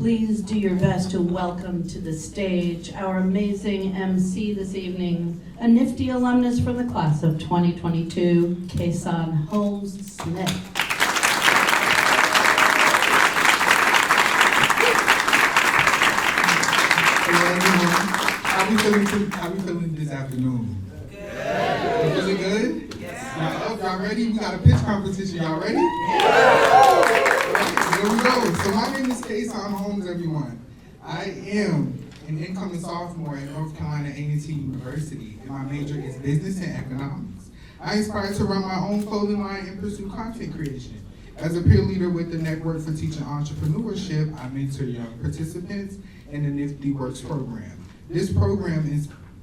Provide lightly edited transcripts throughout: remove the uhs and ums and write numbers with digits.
please do your best to welcome to the stage our amazing MC this evening, a nifty alumnus from the class of 2022, Kason Holmes-Smith. Hello everyone. How we feeling this afternoon? Good. You feeling good? Yes. Y'all ready? We got a pitch competition. Y'all ready? Here we go. So my name is Kason Holmes, everyone. I am an incoming sophomore at North Carolina A&T University, and my major is business and economics. I aspire to run my own clothing line and pursue content creation. As a peer leader with the Network for Teaching Entrepreneurship, I mentor young participants in the NFTE Works program. This program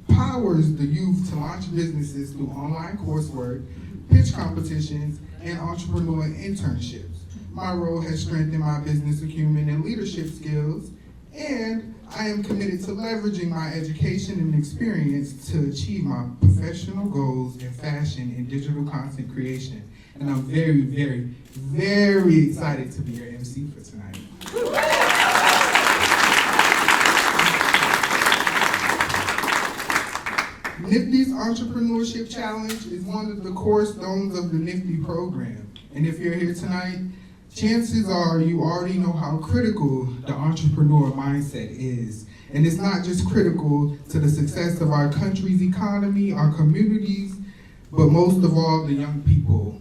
empowers the youth to launch businesses through online coursework, pitch competitions, and entrepreneur internships. My role has strengthened my business acumen and leadership skills, and I am committed to leveraging my education and experience to achieve my professional goals in fashion and digital content creation. And I'm very, very, very excited to be your MC for tonight. NFTE's Entrepreneurship Challenge is one of the cornerstones of the NFTE program. And if you're here tonight, chances are you already know how critical the entrepreneur mindset is. And it's not just critical to the success of our country's economy, our communities, but most of all, the young people.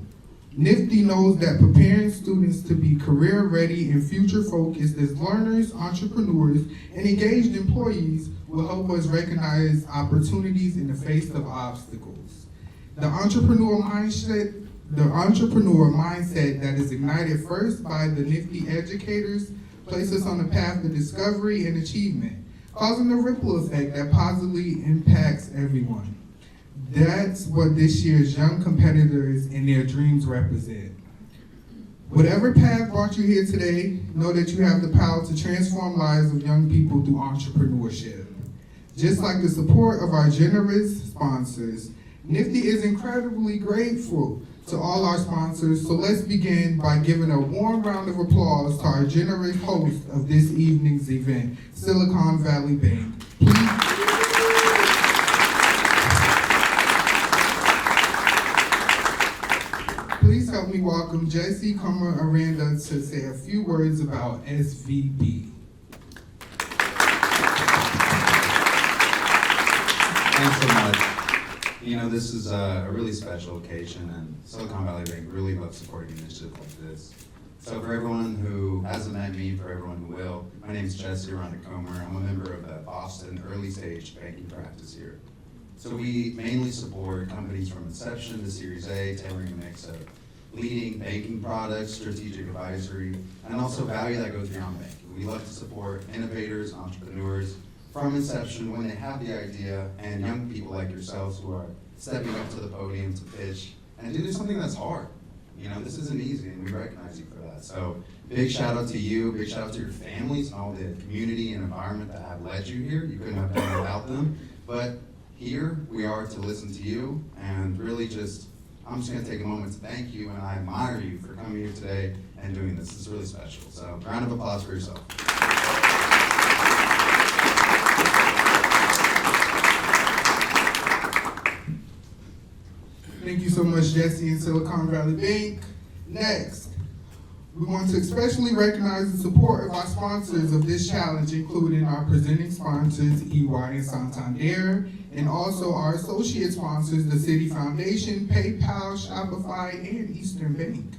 NFTE knows that preparing students to be career ready and future focused as learners, entrepreneurs, and engaged employees will help us recognize opportunities in the face of obstacles. The entrepreneur mindset that is ignited first by the NFTE educators places us on a path of discovery and achievement, causing a ripple effect that positively impacts everyone. That's what this year's young competitors and their dreams represent. Whatever path brought you here today, know that you have the power to transform lives of young people through entrepreneurship. Just like the support of our generous sponsors, NFTE is incredibly grateful to all our sponsors, so let's begin by giving a warm round of applause to our generous host of this evening's event, Silicon Valley Bank. Please help me welcome Jesse Aranda to say a few words about SVB. Thanks so much. You know, this is a really special occasion, and Silicon Valley Bank really loves supporting initiatives like this. So for everyone who hasn't met me, for everyone who will, my name is Jesse Aranda Comer. I'm a member of the Boston early stage banking practice here. So we mainly support companies from inception to Series A, tailoring a mix of leading banking products, strategic advisory, and also value that goes beyond banking. We love to support innovators, entrepreneurs, from inception when they have the idea, and young people like yourselves who are stepping up to the podium to pitch and to do something that's hard. You know, this isn't easy, and we recognize you for that. So big shout out to you, big shout out to your families and all the community and environment that have led you here. You couldn't have done it without them. But here we are to listen to you, and really I'm just gonna take a moment to thank you, and I admire you for coming here today and doing this. This is really special. So round of applause for yourself. Thank you so much, Jesse and Silicon Valley Bank. Next, we want to especially recognize the support of our sponsors of this challenge, including our presenting sponsors, EY and Santander, and also our associate sponsors, the City Foundation, PayPal, Shopify, and Eastern Bank.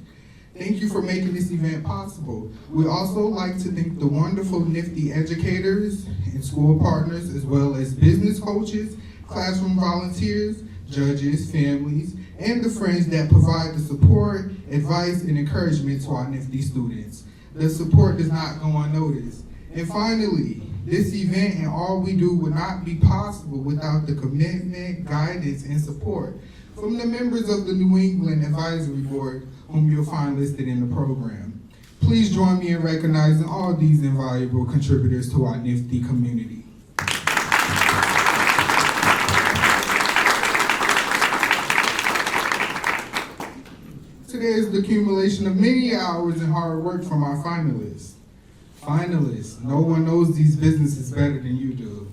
Thank you for making this event possible. We'd also like to thank the wonderful NFTE educators and school partners, as well as business coaches, classroom volunteers, judges, families, and the friends that provide the support, advice, and encouragement to our NFTE students. The support does not go unnoticed. And finally, this event and all we do would not be possible without the commitment, guidance, and support from the members of the New England Advisory Board, whom you'll find listed in the program. Please join me in recognizing all these invaluable contributors to our NFTE community. Today is the accumulation of many hours and hard work from our finalists. Finalists, no one knows these businesses better than you do.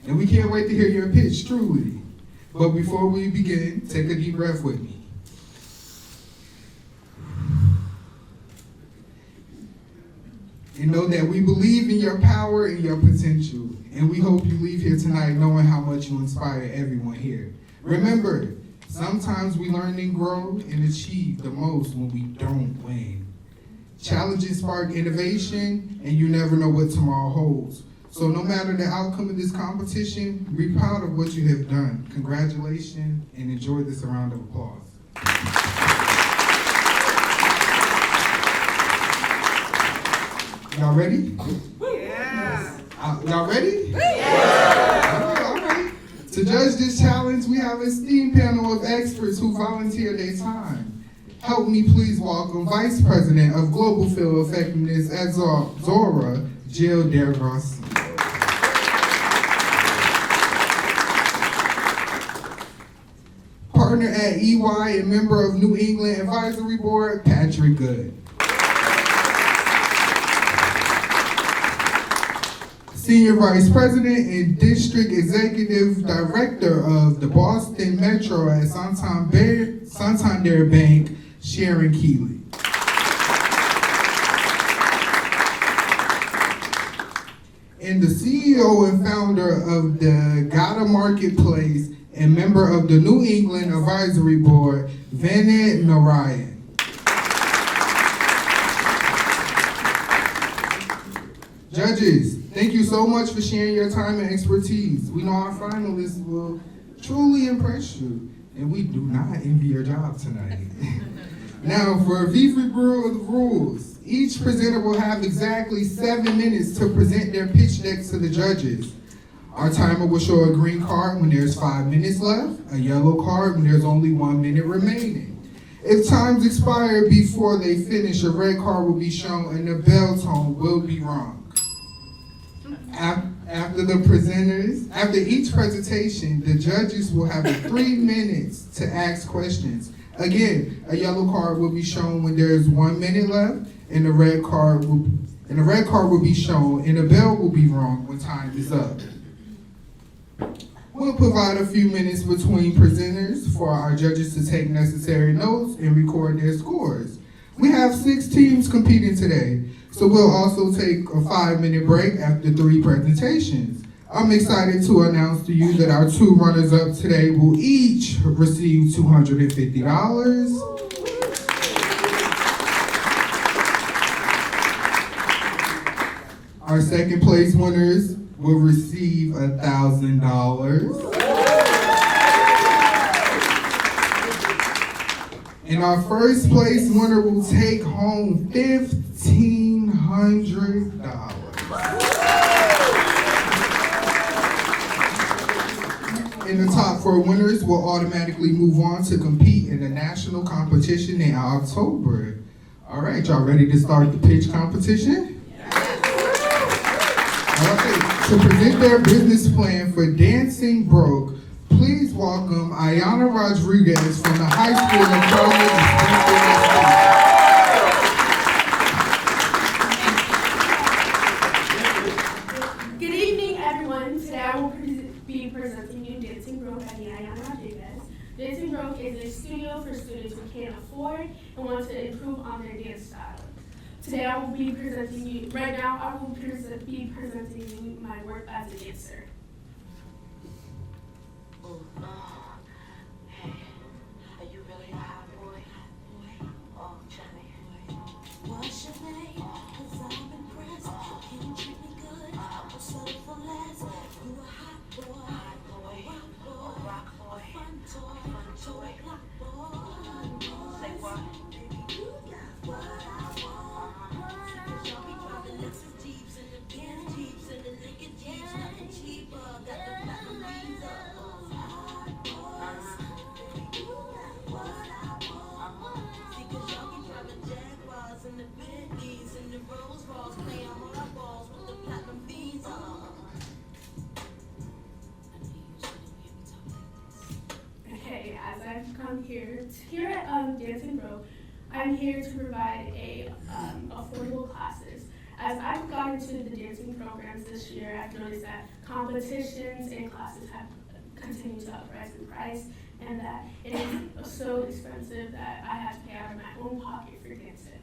And we can't wait to hear your pitch, truly. But before we begin, take a deep breath with me. And know that we believe in your power and your potential. And we hope you leave here tonight knowing how much you inspire everyone here. Remember, sometimes we learn and grow and achieve the most when we don't win. Challenges spark innovation, and you never know what tomorrow holds. So no matter the outcome of this competition, be proud of what you have done. Congratulations, and enjoy this round of applause. Y'all ready? Yeah. Y'all ready? Yeah. All right. To judge this challenge, we have an esteemed panel of experts who volunteered their time. Help me please welcome Vice President of Global Field Effectiveness at Zora, Jill Dergrossi. Partner at EY and member of New England Advisory Board, Patrick Good. Senior Vice President and District Executive Director of the Boston Metro at Santander Bank, Sharon Keeley. And the CEO and founder of the Gata Marketplace and member of the New England Advisory Board, Vinay Narayan. Judges, thank you so much for sharing your time and expertise. We know our finalists will truly impress you, and we do not envy your job tonight. Now, for a brief review of the rules, each presenter will have exactly 7 minutes to present their pitch decks to the judges. Our timer will show a green card when there's 5 minutes left, a yellow card when there's only 1 minute remaining. If times expire before they finish, a red card will be shown and the bell tone will be rung. After each presentation, the judges will have 3 minutes to ask questions. Again, a yellow card will be shown when there is 1 minute left, and a red card will be shown, and a bell will be rung when time is up. We'll provide a few minutes between presenters for our judges to take necessary notes and record their scores. We have 6 teams competing today, so we'll also take a 5-minute break after 3 presentations. I'm excited to announce to you that our 2 runners-up today will each receive $250. Our second place winners will receive $1,000. And our first place winner will take home $1,500. And the top 4 winners will automatically move on to compete in the national competition in October. All right, y'all ready to start the pitch competition? To present their business plan for Dancing Broke, please welcome Ayana Rodriguez from the High School of Providence. Good evening, everyone. Today I will be presenting you Dancing Broke by Ayana Rodriguez. Dancing Broke is a studio for students who can't afford and want to improve on their dance style. Today I will be presenting you, right now I will be presenting you my work as a dancer. Hey, are you really a hot boy? Oh, tell me. What's your name? 'Cause I'm impressed. Can you treat me good? I'll settle for less. You a hot boy, rock boy, fun toy, block boy. Say what? Baby, you got what I want. Cause y'all be driving Lexus Jeeps and the Benz Jeeps and the Lincoln Jeeps, nothing cheaper. Got the black wings up. Okay, as I've come here at Dancing Broke, I'm here to provide affordable classes. As I've gone into the dancing programs this year, I've noticed that competitions and classes have continued to rise in price, and that it is so expensive that I have to pay out of my own pocket for dancing.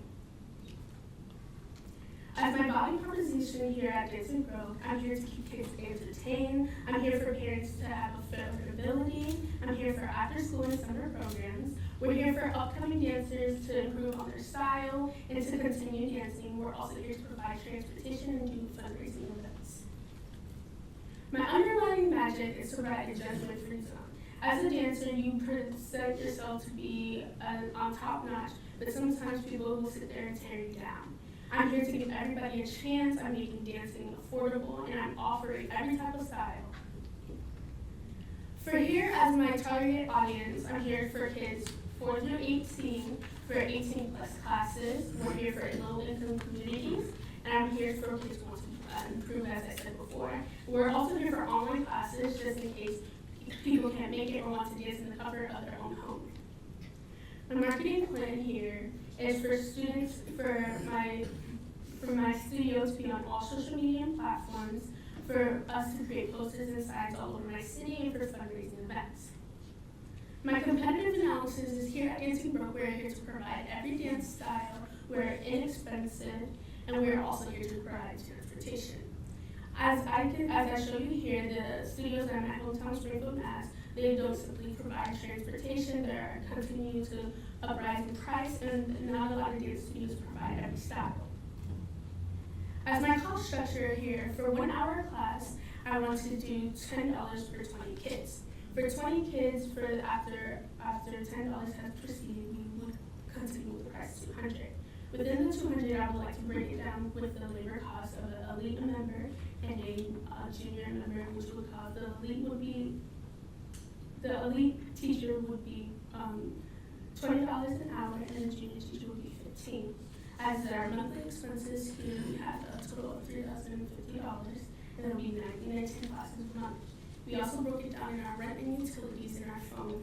As my body proposition here at Dancing Grove, I'm here to keep kids entertained. I'm here for parents to have a fair ability. I'm here for after school and summer programs. We're here for upcoming dancers to improve on their style and to continue dancing. We're also here to provide transportation and do fundraising events. My underlying magic is to provide a judgment-free zone. As a dancer, you present yourself to be on top notch, but sometimes people will sit there and tear you down. I'm here to give everybody a chance. I'm making dancing affordable, and I'm offering every type of style. For here as my target audience, I'm here for kids 4 through 18, for 18 plus classes. We're here for low-income communities, and I'm here for kids who want to improve, as I said before. We're also here for online classes, just in case people can't make it or want to dance in the comfort of their own home. My marketing plan here is for students, for my studio to be on all social media platforms, for us to create posters and signs all over my city, and for fundraising events. My competitive analysis is here at Dancing Grove. We're here to provide every dance style. We're inexpensive, and we're also here to provide transportation. As I show you here, the studios at my hometown, Springfield, Mass., they don't simply provide transportation. They're continuing to rise in price, and not a lot of dance studios provide every style. As my cost structure here, for 1 hour class, I want to do $10 for 20 kids. For 20 kids, after $10 has proceeded, we would continue with the price $200. Within the $200, I would like to break it down with the labor cost of an elite member and a junior member, which would cost the elite teacher would be $20 an hour, and the junior teacher would be $15. As our monthly expenses here, we have a total of $3,050, and it'll be 19 classes a month. We also broke it down in our rent and utilities in our phone.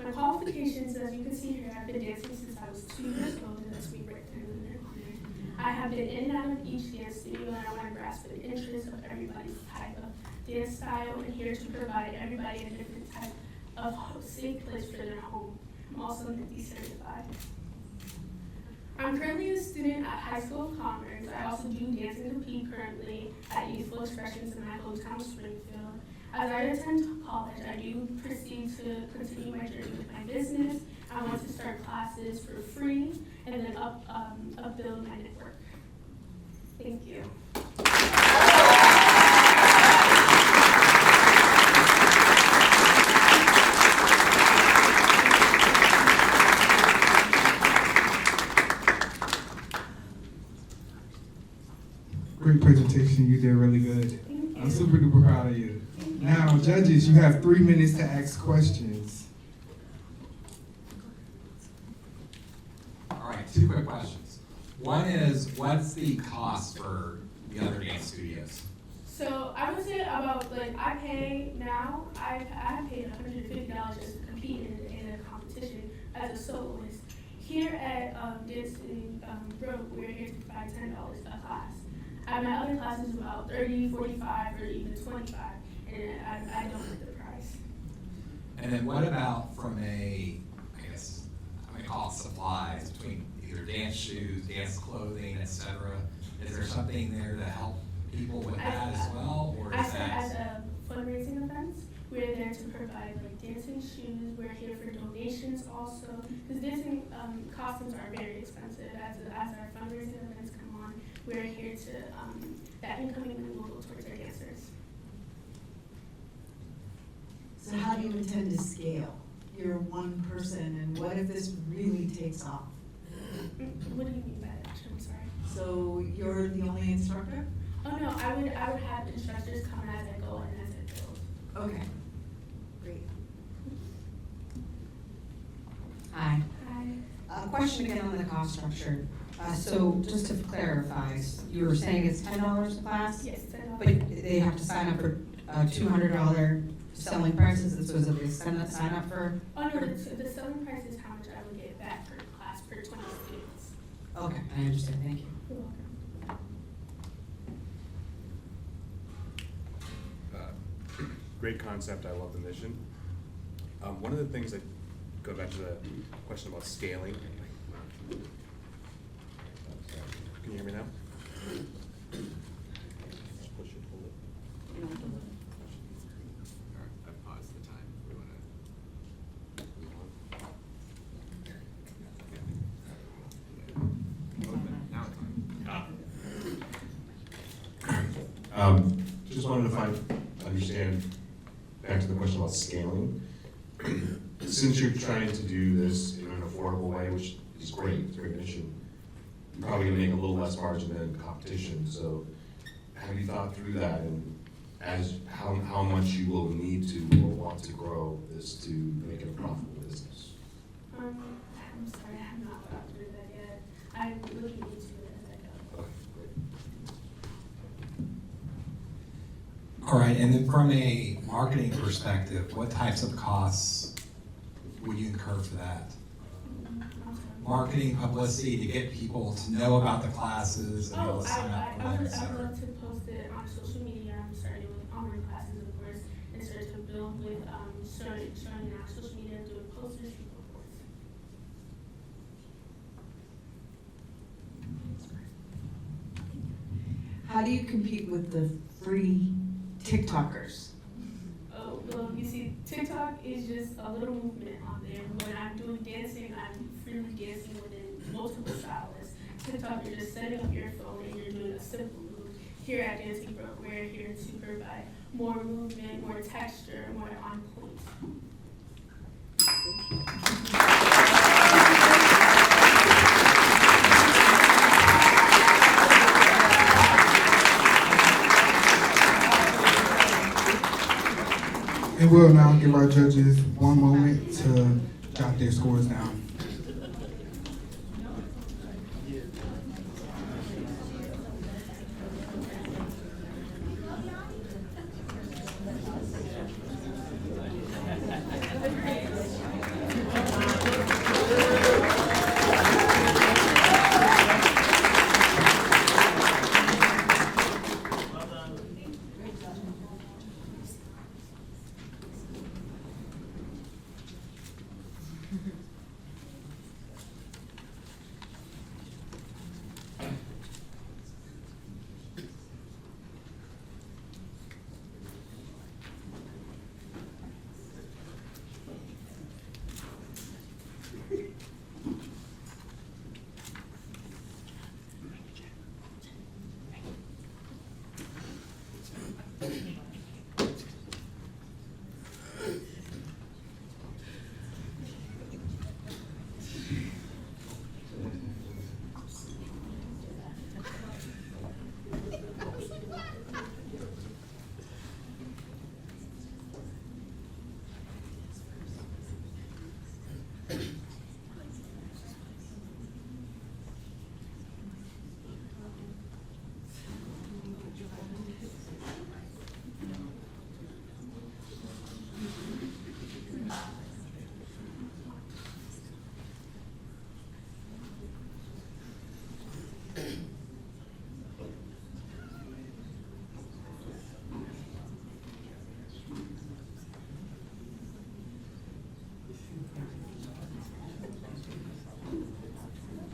My qualifications, as you can see here, I've been dancing since I was 2 years old, and that's me right there in the corner. I have been in and out of each dance studio, and I want to grasp the interest of everybody's type of dance style, and here to provide everybody a different type of safe place for their home. I'm also NFTE certified. I'm currently a student at High School of Commerce. I also do dance and compete currently at Youthful Expressions in my hometown, Springfield. As I attend college, I do proceed to continue my journey with my business. I want to start classes for free and then upbuild my network. Thank you. Great presentation, you did really good. I'm super duper proud of you. Now, judges, you have 3 minutes to ask questions. All right, 2 quick questions. One is, what's the cost for the other dance studios? So I would say about, I pay now, I have paid $150 just to compete in a competition as a soloist. Here at Dancing Grove, we're here to provide $10 a class. At my other classes, about $30, $45, or even $25, and I don't get the price. And then what about from I'm gonna call it supplies, between either dance shoes, dance clothing, etc. Is there something there to help people with that as well, or is that? As a fundraising events, we're there to provide dancing shoes. We're here for donations also, because dancing costumes are very expensive. As our fundraising events come on, we're here to that incoming money will go towards our dancers. So how do you intend to scale? You're one person, and what if this really takes off? What do you mean by that? I'm sorry. So you're the only instructor? Oh no, I would have instructors come as I go and as I build. Okay, great. Hi. Hi. A question again on the cost structure. So just to clarify, you were saying it's $10 a class? Yes, But they have to sign up for $200 selling prices, this was a sign up for? Oh no, the selling price is how much I would get back per class per 20 students. Okay, I understand, thank you. great concept. I love the mission. One of the things that go back to the question about scaling. Can you hear me now? Just push it, hold it. All right, I've paused the time. We want to. Now it's on. Just wanted to understand, back to the question about scaling. Since you're trying to do this in an affordable way, which is great, it's a great mission, you're probably gonna make a little less margin than competition, so have you thought through that and as how much you will need to or want to grow this to make it a profitable business? I'm sorry, I have not thought through that yet. I'm looking into it as I go. Okay, great. All right, and then from a marketing perspective, what types of costs would you incur for that? Marketing, publicity, to get people to know about the classes and be able to sign up for them, et I would cetera. love to post it on social media. I'm starting with online classes, of course, and start to build with showing it on social media, doing posters, people, of course. How do you compete with the free TikTokers? Oh, well, you see, TikTok is just a little movement on there. When I'm doing dancing, I'm freely dancing within multiple stylists. TikTok, you're just setting up your phone and you're doing a simple move. Here at Dancing Broke, we're here to provide more movement, more texture, more on point. And we'll now give our judges one moment to jot their scores down.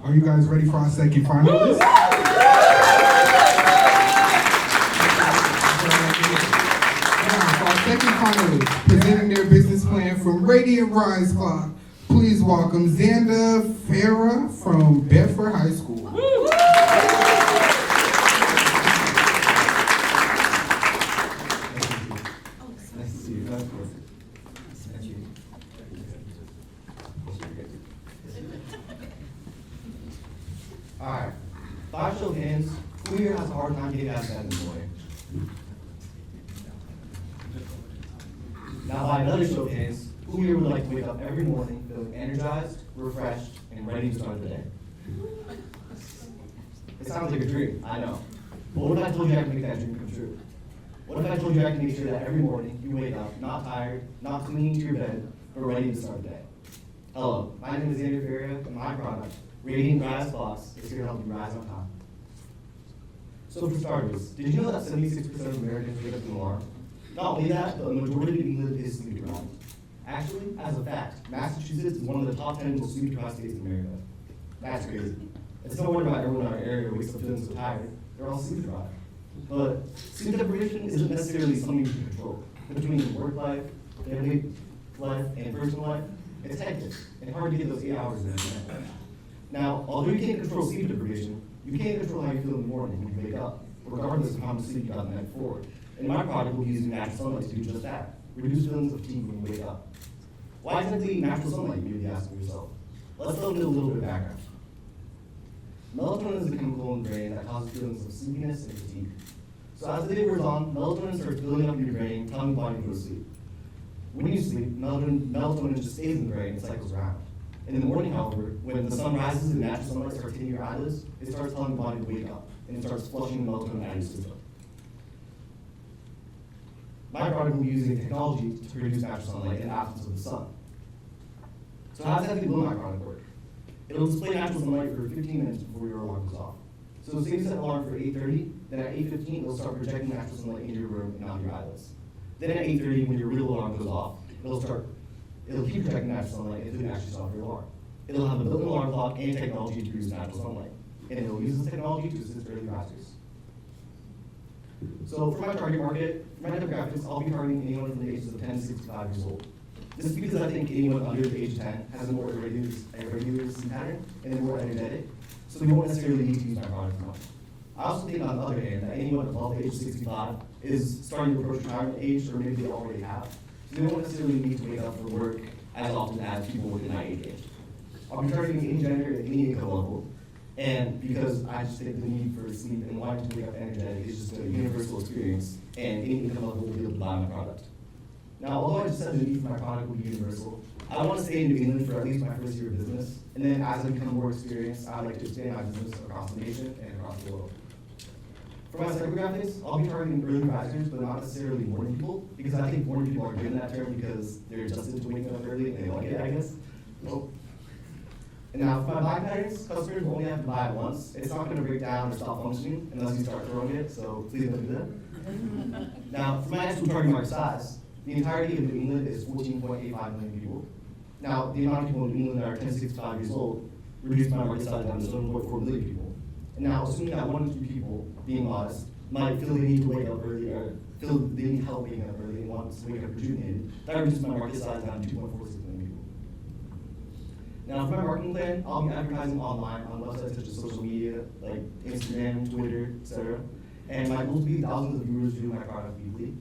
Are you guys ready for our second finalist? Now, for our second finalist, presenting their business plan from Radiant Rise Clock, please welcome Xander Farah from Bedford High School. Nice to see you. Thank you. Alright, by show of hands, who here has a hard time getting out of bed in the morning? Now by another show of hands, who here would like to wake up every morning feeling energized, refreshed, and ready to start the day? It sounds like a dream, I know. But what if I told you I could make that dream come true? What if I told you I could make sure that every morning you wake up not tired, not clinging to your bed, but ready to start the day? Hello, my name is Xander Ferria, and my product, Radiant Rise Plus, is here to help you rise on top. So for starters, did you know that 76% of Americans wake up to an alarm? Not only that, the majority of England is sleep deprived. Actually, as a fact, Massachusetts is one of the top 10 most sleep deprived states in America. That's crazy. It's no wonder why everyone in our area wakes up feeling so tired. They're all sleep deprived. But sleep deprivation isn't necessarily something you can control. Between work life, family life, and personal life, it's hectic and hard to get those 8 hours in a day. Now, although you can't control sleep deprivation, you can control how you feel in the morning when you wake up, regardless of how much sleep you got the night before. And my product will be using natural sunlight to do just that, reduce feelings of fatigue when you wake up. Why exactly natural sunlight, you may be asking yourself? Let's delve into a little bit of background. Melatonin is a chemical in the brain that causes feelings of sleepiness and fatigue. So as the day wears on, melatonin starts building up in your brain, telling the body to go to sleep. When you sleep, melatonin just stays in the brain and cycles around. In the morning, however, when the sun rises and natural sunlight starts hitting your eyelids, it starts telling the body to wake up, and it starts flushing the melatonin out of your system. My product will be using technology to produce natural sunlight in the absence of the sun. So how exactly will my product work? It'll display natural sunlight for 15 minutes before your alarm goes off. So say you set an alarm for 8:30, then at 8:15 it'll start projecting natural sunlight into your room and out your eyelids. Then at 8:30, when your real alarm goes off, it'll keep projecting natural sunlight until you actually stop your alarm. It'll have a built-in alarm clock and technology to produce natural sunlight. And it'll use this technology to assist early risers. So for my target market, for my demographics, I'll be targeting anyone from the ages of 10 to 65 years old. This is because I think anyone under the age of 10 has a more irregular sleep pattern and they're more energetic, so they won't necessarily need to use my product much. I also think, on the other hand, that anyone above the age of 65 is starting to approach retirement age, or maybe they already have, so they won't necessarily need to wake up for work as often as people within that age range. I'll be targeting any gender at any income level, and because I just think the need for sleep and wanting to wake up energetic is just a universal experience, and any income level will be able to buy my product. Now, although I just said the need for my product will be universal, I want to stay in New England for at least my first year of business, and then as I become more experienced, I'd like to expand my business across the nation and across the world. For my psychographics, I'll be targeting early risers, but not necessarily morning people, because I think morning people are given that term because they're adjusted to waking up early and they like it, I guess. And now, for my buying patterns, customers will only have to buy it once. It's not going to break down or stop functioning unless you start throwing it, so please don't do that. Now, for my actual target market size, the entirety of New England is 14.85 million people. Now, the amount of people in New England that are 10 to 65 years old reduced my market size down to 7.4 million people. And now, assuming that 1 to 2 people, being modest, might feel they need to wake up early or feel they need help waking up early and want to wake up rejuvenated, that reduces my market size down to 2.46 million people. Now, for my marketing plan, I'll be advertising online on websites such as social media, like Instagram, Twitter, etc. And my goal is to be thousands of viewers viewing my product weekly.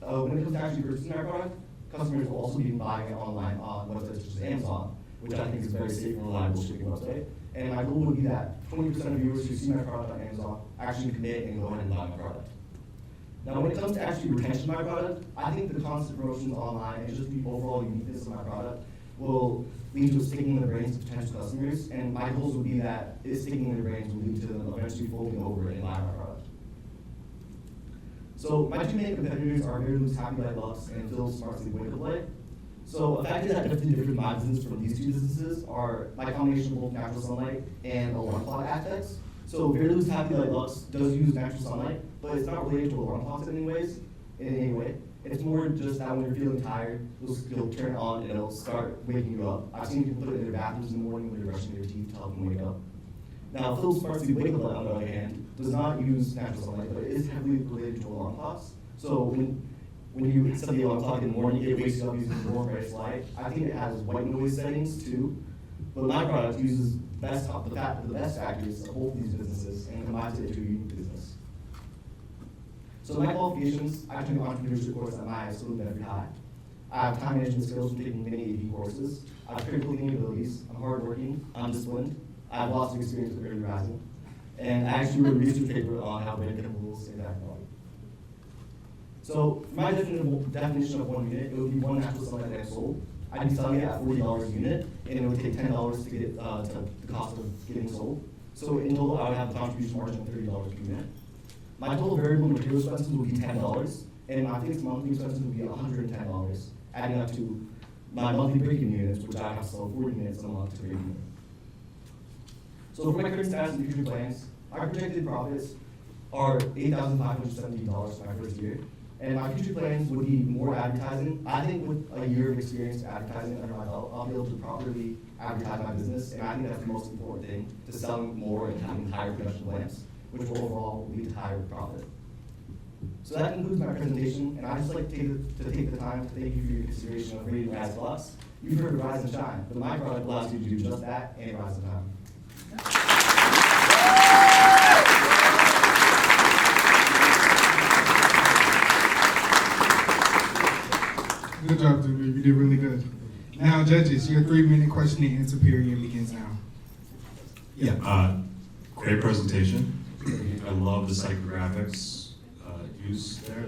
When it comes to actually purchasing our product, customers will also be buying it online on websites such as Amazon, which I think is a very safe and reliable shipping website. And my goal would be that 20% of viewers who see my product on Amazon actually commit and go ahead and buy my product. Now, when it comes to actually retention of my product, I think the constant promotions online and just the overall uniqueness of my product will lead to sticking in the brains of potential customers. And my goals would be that sticking in their brains will lead to them eventually folding over and buying my product. So my two main competitors are Very Loose Happy Light Lux and Phil's Smart Sleep Wake Up Light. So a factor that definitely different my business from these two businesses are my combination of both natural sunlight and alarm clock aspects. So Very Loose Happy Light Lux does use natural sunlight, but it's not related to alarm clocks in any way. It's more just that when you're feeling tired, you'll turn it on and it'll start waking you up. I've seen people put it in their bathrooms in the morning when they're brushing their teeth to help them wake up. Now, Phil's Smart Sleep Wake Up Light, on the other hand, does not use natural sunlight, but it is heavily related to alarm clocks. So when you set the alarm clock in the morning, it wakes you up using the warm, bright light. I think it has white noise settings too, but my product uses the best factors of both of these businesses and combines it into a unique business. So my qualifications, I took an entrepreneurship course at my high school in Bedford High. I have time management skills from taking many AP courses. I have critical thinking abilities. I'm hardworking. I'm disciplined. I have lots of experience with early rising. And I actually wrote a research paper on how brain chemicals impact the body. So for my definition of 1 unit, it would be 1 natural sunlight that I sold. I'd be selling it at $40 a unit, and it would take $10 to get to the cost of getting sold. So in total, I would have a contribution margin of $30 per unit. My total variable material expenses would be $10, and my fixed monthly expenses would be $110, adding up to my monthly break-even units, which I have to sell 40 units a month to break even. So for my current status and future plans, my projected profits are $8,570 for my first year, And my future plans would be more advertising. I think with a year of experience advertising under my belt, I'll be able to properly advertise my business, and I think that's the most important thing, to selling more and having higher production plans, which will overall lead to higher profit. So that concludes my presentation, and I'd just like to take the time to thank you for your consideration of rating Rise Plus. You've heard of Rise and Shine, but my product allows you to do just that and rise in time. Good job, Dude. You did really good. Now, judges, your 3-minute question and answer period begins now. Great presentation. I love the psychographics used there.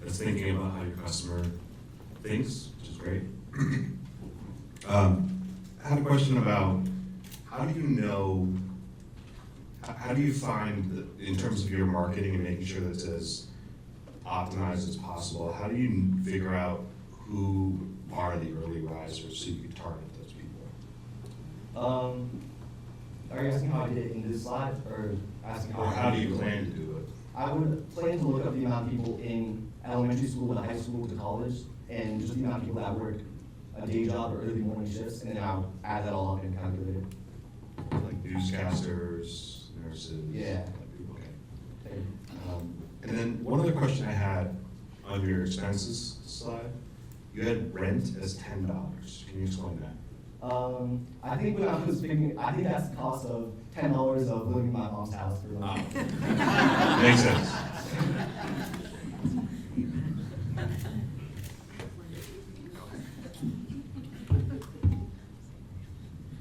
That's thinking about how your customer thinks, which is great. I had a question about how do you find, in terms of your marketing and making sure that it's as optimized as possible, how do you figure out who are the early risers so you can target those people? Are you asking how I did it in this slide, or asking how do you plan to do it? I would plan to look up the amount of people in elementary school to high school to college, and just the amount of people that work a day job or early morning shifts, and then I'll add that all up and calculate it. Like newscasters, nurses? Yeah. Okay. And then one other question I had on your expenses slide, you had rent as $10. Can you explain that? I think when I was thinking, I think that's the cost of $10 of living in my mom's house for a month. Makes sense.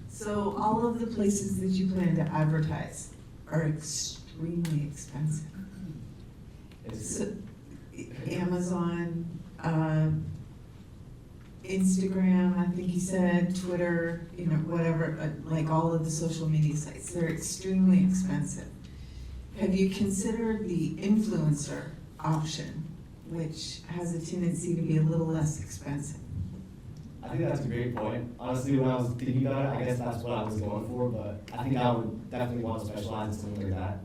So all of the places that you plan to advertise are extremely expensive. So, Amazon, Instagram, I think you said, Twitter, whatever, like all of the social media sites, they're extremely expensive. Have you considered the influencer option, which has a tendency to be a little less expensive? I think that's a great point. Honestly, when I was thinking about it, I guess that's what I was going for, but I think I would definitely want to specialize in something like that.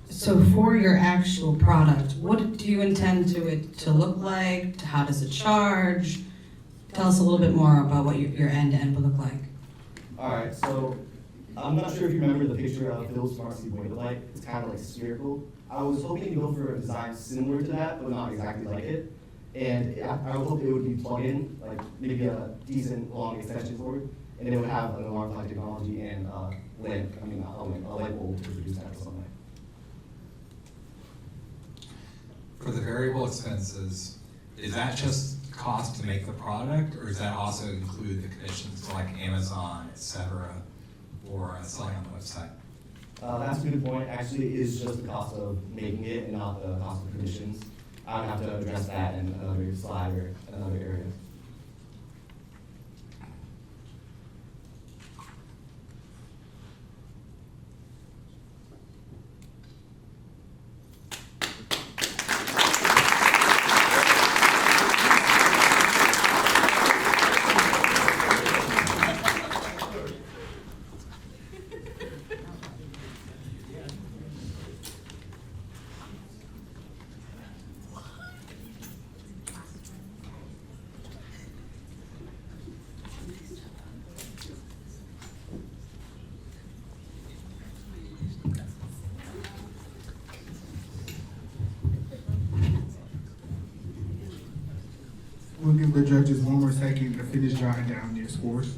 So for your actual product, what do you intend it to look like? How does it charge? Tell us a little bit more about what your end-to-end would look like. All right, so I'm not sure if you remember the picture of Phil's Smart Seed Boiler Light. It's kind of like spherical. I was hoping to go for a design similar to that, but not exactly like it. And I would hope it would be plug-in, like maybe a decent long extension cord, and it would have an alarm clock technology and a light bulb to produce that sunlight. For the variable expenses, is that just cost to make the product, or does that also include the commissions to like Amazon, et cetera, or selling on the website? That's a good point. Actually, it is just the cost of making it and not the cost of commissions. I would have to address that in another slide or another area. We'll give the judges one more second to finish jotting down their scores.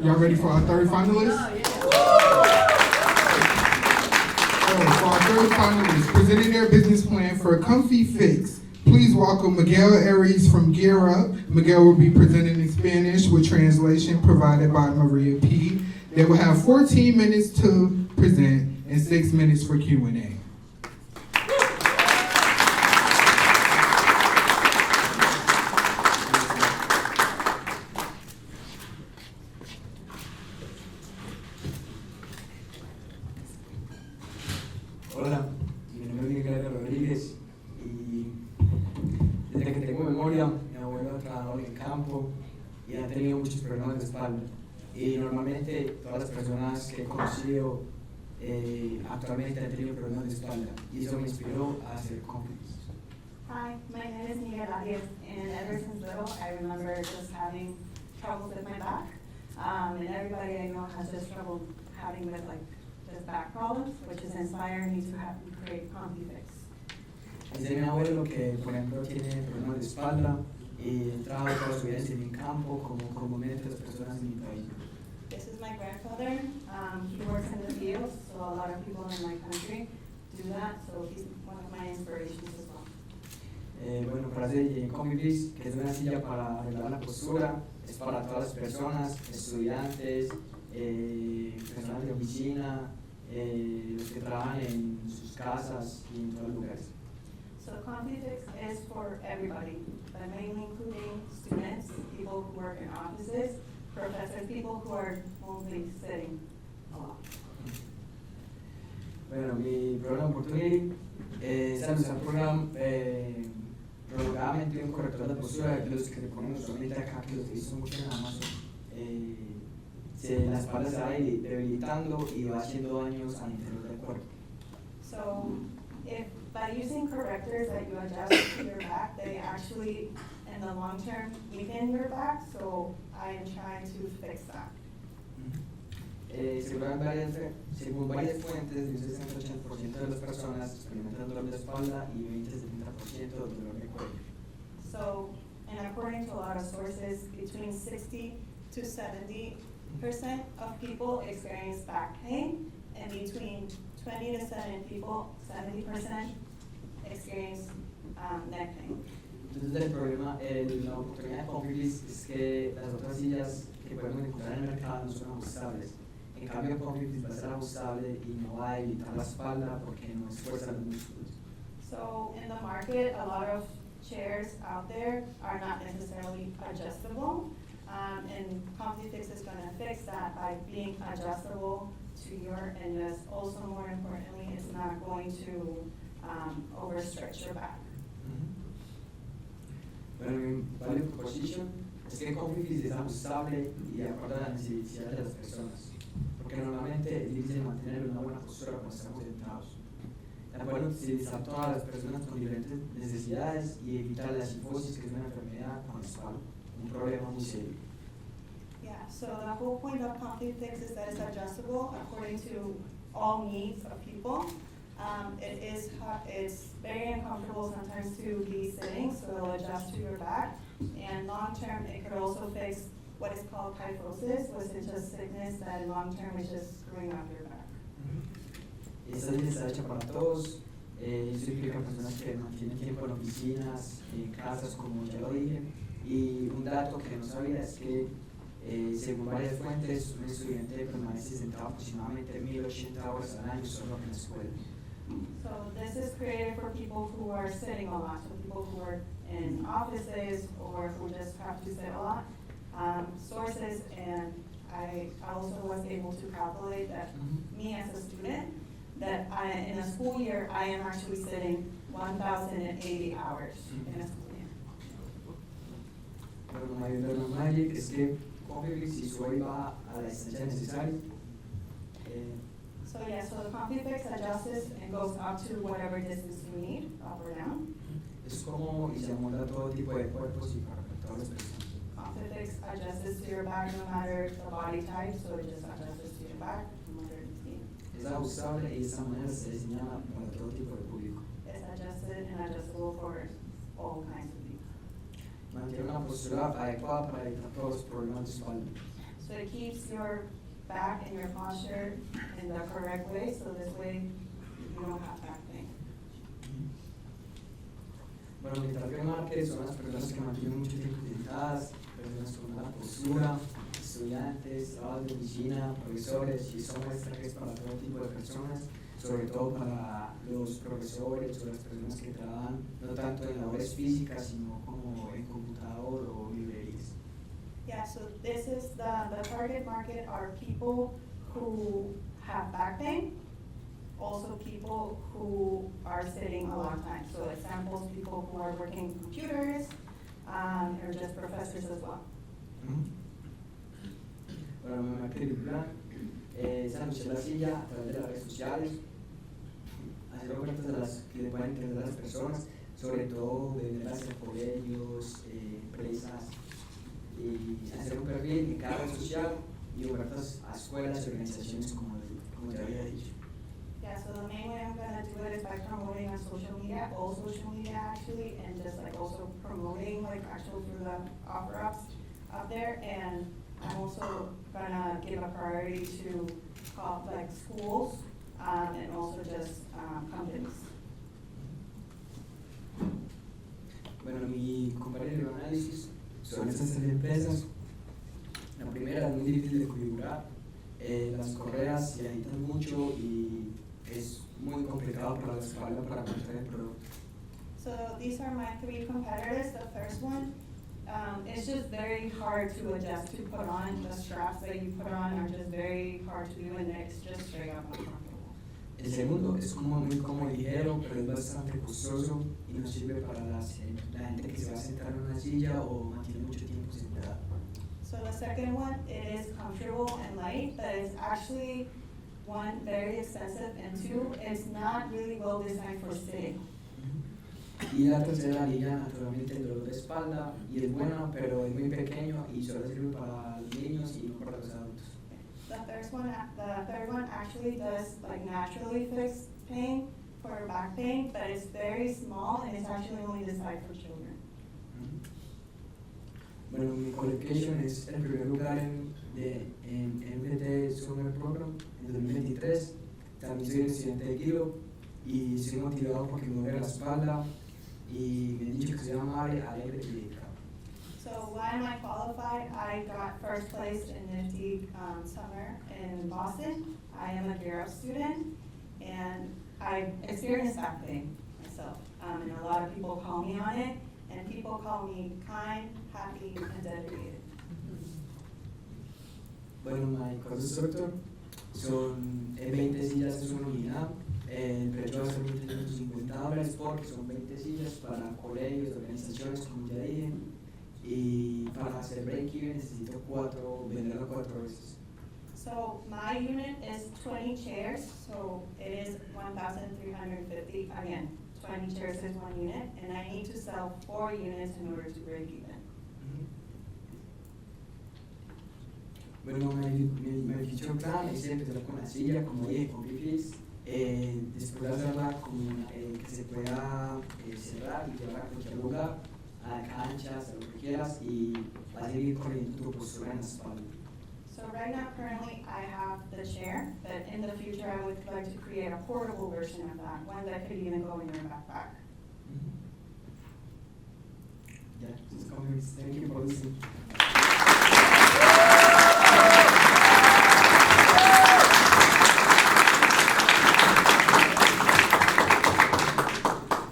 Y'all ready for our third finalist? So, for our third finalist, presenting their business plan for a comfy fix, please welcome Miguel Aries from Gear Up. Miguel will be presenting in Spanish with translation provided by Maria P. They will have 14 minutes to present and 6 minutes for Q&A. Hola, mi nombre es Miguel Rodríguez y desde que tengo memoria, mi abuelo ha trabajado en el campo y ha tenido muchos problemas de espalda. Y normalmente todas las personas que he conocido actualmente han tenido problemas de espalda y eso me inspiró a hacer conflicts. Hi, my name is Miguel Arias, and ever since little, I remember just having troubles with my back. And everybody I know has just trouble having with just back problems, which has inspired me to create ComfiFix. Dice mi abuelo que, por ejemplo, tiene problemas de espalda y trabaja toda su vida en el campo como comúnmente las personas en mi país. This is my grandfather. He works in the fields, so a lot of people in my country do that, so he's one of my inspirations as well. Bueno, para hacer ComfiFix, que es una silla para arreglar la postura, es para todas las personas, estudiantes, personas de oficina, los que trabajan en sus casas y en todos los lugares. So ComfiFix is for everybody, but mainly including students, people who work in offices, professors, people who are mostly sitting a lot. Bueno, mi programa Opportunity es usar un programa prolongadamente un corrector de postura de los que le ponen usualmente acá, que los utilizo mucho en Amazon. La espalda se va debilitando y va haciendo daños al interior del cuerpo. So, if by using correctors that you adjust to your back, they actually, in the long term, weaken your back. So, I am trying to fix that. Según varias fuentes, un 60-80% de las personas experimentan dolor de espalda y 20-70% de dolor de cuello. So, and according to a lot of sources, between 60 to 70% of people experience back pain, and between 20 to 70% experience neck pain. Entonces el problema, la oportunidad de ComfiFix es que las otras sillas que podemos encontrar en el mercado no son ajustables. En cambio, ComfiFix va a ser ajustable y no va a debilitar la espalda porque no esfuerza los músculos. So in the market, a lot of chairs out there are not necessarily adjustable. And ComfiFix is going to fix that by being adjustable to your, and just also more importantly, it's not going to overstretch your back. Bueno, mi value proposition es que ComfiFix es ajustable y de acuerdo a las necesidades de las personas, porque normalmente es difícil mantener una buena postura cuando estamos sentados. La pueden utilizar todas las personas con diferentes necesidades y evitar la cifosis, que es una enfermedad con la espalda, un problema muy serio. Yeah, so the whole point of ComfiFix is that it's adjustable according to all needs of people. It's very uncomfortable sometimes to be sitting, so it'll adjust to your back. And long term, it could also fix what is called kyphosis, which is just sickness that in long term is just screwing up your back. Esta línea está hecha para todos. Eso implica personas que mantienen tiempo en oficinas, en casas, como ya lo dije. Y un dato que no sabía es que, según varias fuentes, un estudiante permanece sentado aproximadamente 1080 horas al año solo en la escuela. So this is created for people who are sitting a lot, so people who work in offices or who just have to sit a lot. Sources, and I also was able to calculate that me as a student, that in a school year, I am actually sitting 1,080 hours in a school year. Pero lo magic es que ComfiFix si sube va a la distancia necesaria. So yeah, so the ComfiFix adjusts and goes up to whatever distance you need, up or down. Es como y se amolda todo tipo de cuerpos y para todas las personas. ComfiFix adjusts to your back no matter the body type, so it just adjusts to your back no matter the seat. Es ajustable y de esta manera se diseña para todo tipo de público. It's adjusted and adjustable for all kinds of people. Mantiene una postura adecuada para evitar todos los problemas de espalda. So it keeps your back and your posture in the correct way, so this way you don't have back pain. Bueno, mi target market son las personas que mantienen mucho tiempo sentadas, personas con mala postura, estudiantes, trabajos de oficina, profesores, y son mensajes para todo tipo de personas, sobre todo para los profesores o las personas que trabajan no tanto en labores físicas, sino como en computador o librerías. Yeah, so this is the target market are people who have back pain, also people who are sitting a long time. So examples, people who are working computers, or just professors as well. Bueno, mi marketing plan es anunciar la silla a través de las redes sociales, hacer ofertas a las que le puedan interesar a las personas, sobre todo venderlas a colegios, empresas, y hacer un perfil en cada red social y ofertas a escuelas y organizaciones como te había dicho. Yeah, so the main way I'm gonna do it is by promoting on social media, all social media actually, and just like also promoting like actual through the offer ups up there. And I'm also gonna give a priority to like schools, and also just companies. Bueno, mi compañero de análisis sobre estas tres empresas, la primera es muy difícil de configurar, las correas se agitan mucho y es muy complicado para la espalda para mostrar el producto. So these are my three competitors. The first one, it's just very hard to adjust to put on. The straps that you put on are just very hard to do, and it's just straight up uncomfortable. El segundo es como muy cómodo y ligero, pero es bastante costoso y no sirve para la gente que se va a sentar en una silla o mantiene mucho tiempo sentada. So the second one, it is comfortable and light, but it's actually one, very expensive, and two, it's not really well designed for sitting. Y la tercera alivia naturalmente el dolor de espalda y es buena, pero es muy pequeño y solo sirve para los niños y no para los adultos. The third one actually does like naturally fix pain for back pain, but it's very small and it's actually only designed for children. Bueno, mi qualification es el primer lugar en NFT Summer Program en 2023. También soy estudiante de Kilo y estoy motivado porque me duele la espalda y me han dicho que soy amable, alegre y dedicado. So why am I qualified? I got first place in NFTE summer in Boston. I am a Gear Up student, and I experienced back pain myself. And a lot of people call me on it, and people call me kind, happy, and dedicated. Bueno, my course instructor son 20 sillas, es una unidad. El precio va a ser $1.350 porque son 20 sillas para colegios, organizaciones, como ya dije. Y para hacer break-even necesito venderlo 4 veces. So my unit is 20 chairs, so it is 1,350. Again, 20 chairs is one unit, and I need to sell 4 units in order to break even. Bueno, mi future plan es empezar con la silla, como dije, con bifis, después hacerla como que se pueda cerrar y llevar a cualquier lugar, a canchas, a lo que quieras, y va a seguir corriendo tu postura en la espalda. So right now, currently, I have the chair, but in the future, I would like to create a portable version of that, one that could even go in your backpack. Yeah, just comments. Thank you for listening.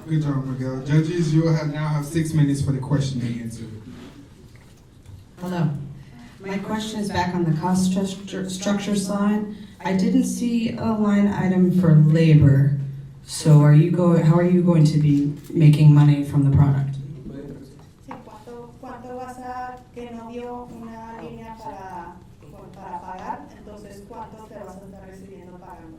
Good job, Miguel. Judges, you will now have 6 minutes for the question and answer. Hello. My question is back on the cost structure slide. I didn't see a line item for labor. So how are you going to be making money from the product? Sí, ¿cuánto vas a, que no vio una línea para pagar, entonces cuánto te vas a estar recibiendo pagando?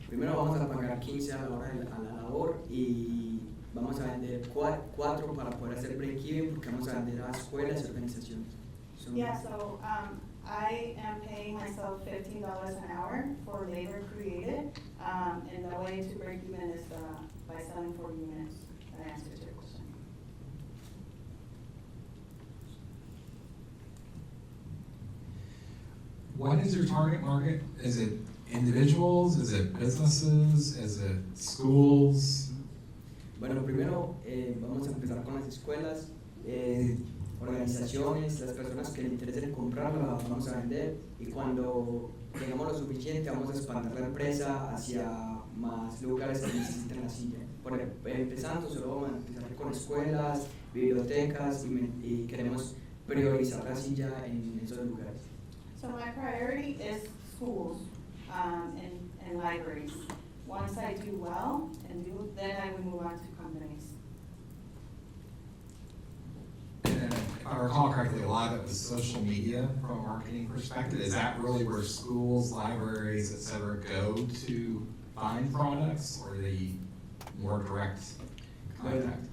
Primero vamos a pagar 15 a la hora a la labor y vamos a vender 4 para poder hacer break-even porque vamos a vender a escuelas y organizaciones. Yeah, so I am paying myself $15 an hour for labor created, and the way to break even is by selling 4 units. That answers your question. what is your target market? Is it individuals? Is it businesses? Is it schools? Bueno, primero vamos a empezar con las escuelas, organizaciones, las personas que les interesen comprarla, las vamos a vender y cuando tengamos lo suficiente vamos a expandir la empresa hacia más lugares que necesiten la silla. Empezando, solo vamos a empezar con escuelas, bibliotecas y queremos priorizar la silla en esos lugares. So my priority is schools and libraries. Once I do well then I would move on to companies. And if I recall correctly, a lot of it was social media from a marketing perspective. Is that really where schools, libraries, et cetera, go to find products, or are they more direct contact?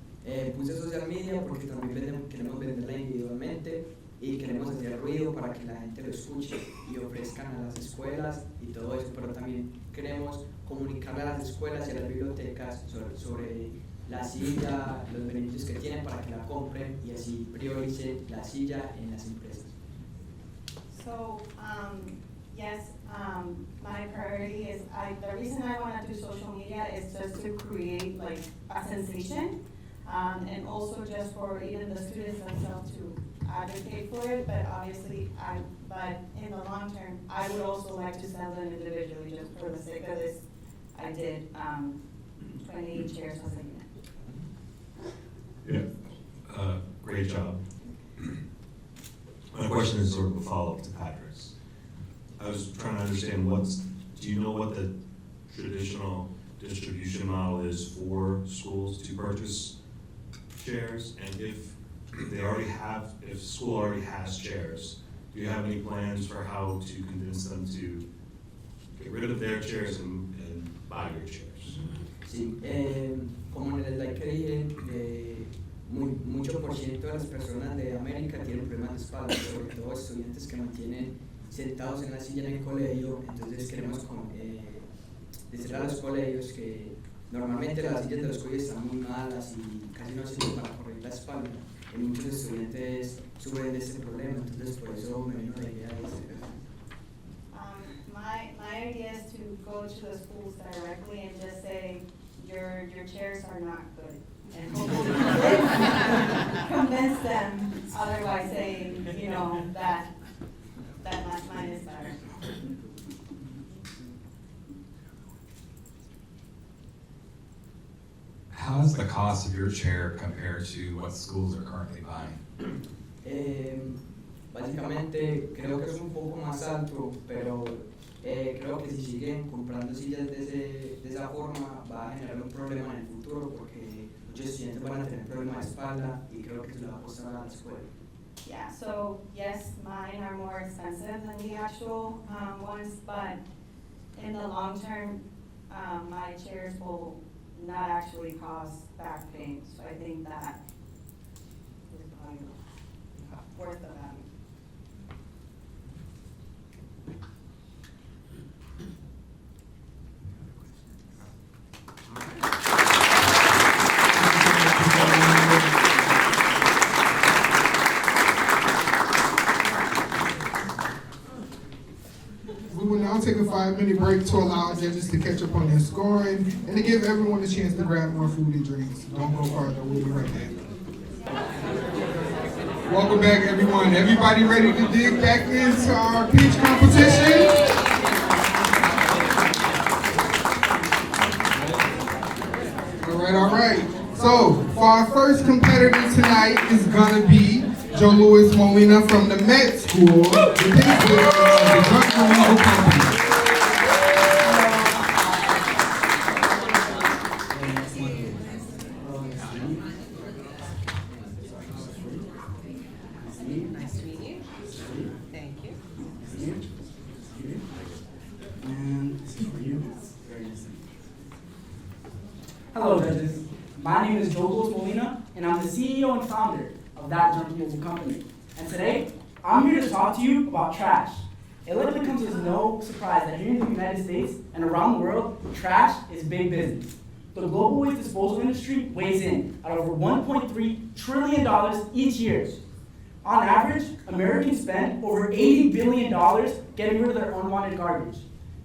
Puse social media porque también queremos venderla individualmente y queremos hacer ruido para que la gente lo escuche y ofrezcan a las escuelas y todo eso, pero también queremos comunicarle a las escuelas y a las bibliotecas sobre la silla, los beneficios que tiene para que la compren y así prioricen la silla en las empresas. So, yes, my priority is, the reason I want to do social media is just to create like a sensation, and also just for even the students themselves to advocate for it, but obviously, but in the long term, I would also like to sell them individually just for the sake of this. I did 28 chairs as a unit. Yeah, great job. My question is sort of a follow-up to Patrick's. I was trying to understand do you know what the traditional distribution model is for schools to purchase chairs? And if school already has chairs, do you have any plans for how to convince them to get rid of their chairs and buy your chairs? Sí, como en el slide que dije, mucho por ciento de las personas de América tienen problemas de espalda, sobre todo estudiantes que mantienen sentados en la silla en el colegio, entonces queremos decirle a los colegios que normalmente las sillas de los colegios están muy malas y casi no sirven para correr la espalda, y muchos estudiantes sufren de este problema, entonces por eso me vino la idea de hacer eso. My idea is to go to the schools directly and just say, your chairs are not good. And hopefully convince them, otherwise saying, that mine is better. How does the cost of your chair compare to what schools are currently buying? Básicamente creo que es un poco más alto, pero creo que si siguen comprando sillas de esa forma va a generar un problema en el futuro porque muchos estudiantes van a tener problemas de espalda y creo que se le va a costar a la escuela. Yeah, so yes, mine are more expensive than the actual ones, but in the long term, my chairs will not actually cause back pain. So I think that is probably worth the value. Take a 5-minute break to allow judges to catch up on their scoring and to give everyone a chance to grab more food and drinks. Don't go farther, we'll be right back. Welcome back, everyone. Everybody ready to dig back into our pitch competition? All right. So, for our first competitor tonight is gonna be Joe Louis Molina from the Med School, with his business of the Drunk Removal Company. Nice to meet you. Thank you. And this is for you. Very nice. Hello, judges. My name is Joe Louis Molina, and I'm the CEO and founder of That Junk Removal Company. And today, I'm here to talk to you about trash. It likely comes as no surprise that here in the United States and around the world, trash is big business. The global waste disposal industry weighs in at over $1.3 trillion each year. On average, Americans spend over $80 billion getting rid of their unwanted garbage.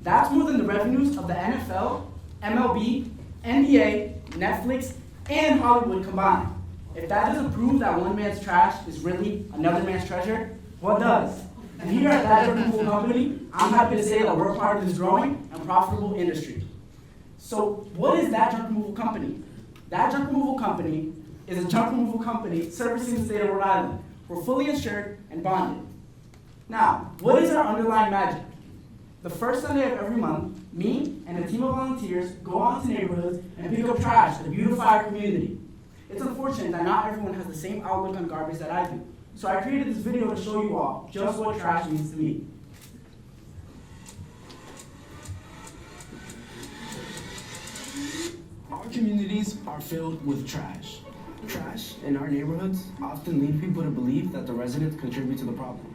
That's more than the revenues of the NFL, MLB, NBA, Netflix, and Hollywood combined. If that doesn't prove that one man's trash is really another man's treasure, what does? And here at that Removal Company, I'm happy to say that we're part of this growing and profitable industry. So what is that junk removal company? That junk removal company is a junk removal company servicing the state of Rhode Island. We're fully insured and bonded. Now, what is our underlying magic? The first Sunday of every month, me and a team of volunteers go out to neighborhoods and pick up trash to beautify our community. It's unfortunate that not everyone has the same outlook on garbage that I do. So I created this video to show you all just what trash means to me. Our communities are filled with trash. Trash in our neighborhoods often lead people to believe that the residents contribute to the problem.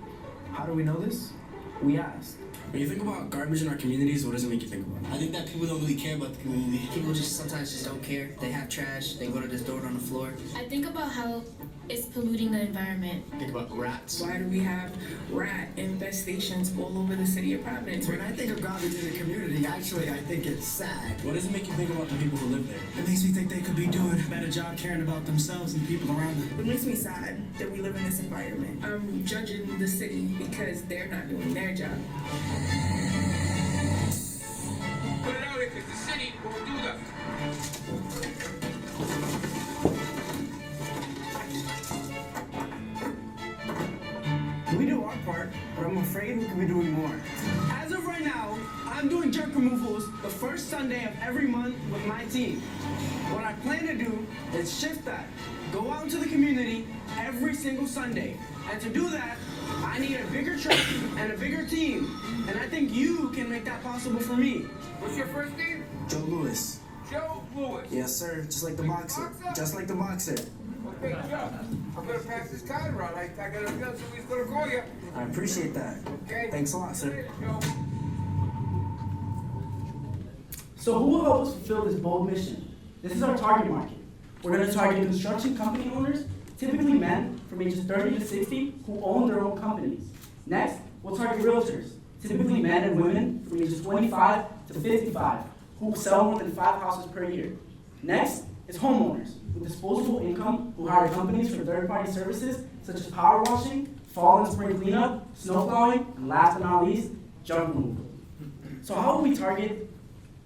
How do we know this? We asked. When you think about garbage in our communities, what does it make you think about? I think that people don't really care about the community. People sometimes just don't care. They have trash, they go to just throw it on the floor. I think about how it's polluting the environment. Think about rats. Why do we have rat infestations all over the city of Providence? When I think of garbage in the community, actually I think it's sad. What does it make you think about the people who live there? It makes me think they could be doing a better job caring about themselves and the people around them. It makes me sad that we live in this environment. I'm judging the city because they're not doing their job. Put it out there because the city won't do that. We do our part, but I'm afraid we could be doing more. As of right now, I'm doing junk removals the first Sunday of every month with my team. What I plan to do is shift that, go out into the community every single Sunday. And to do that, I need a bigger truck and a bigger team. And I think you can make that possible for me. What's your first name? Joe Lewis. Joe Lewis. Yes, sir. Just like the boxer. Just like the boxer. Okay, Joe. I'm gonna pass this card around. I got a feeling somebody's gonna call you. I appreciate that. Okay. Thanks a lot, sir. So who will help us fulfill this bold mission? This is our target market. We're going to target construction company owners, typically men from ages 30 to 60 who own their own companies. Next, we'll target realtors, typically men and women from ages 25 to 55 who sell more than 5 houses per year. Next is homeowners with disposable income who hire companies for third-party services such as power washing, fall and spring cleanup, snow plowing, and last but not least, junk removal. So how will we target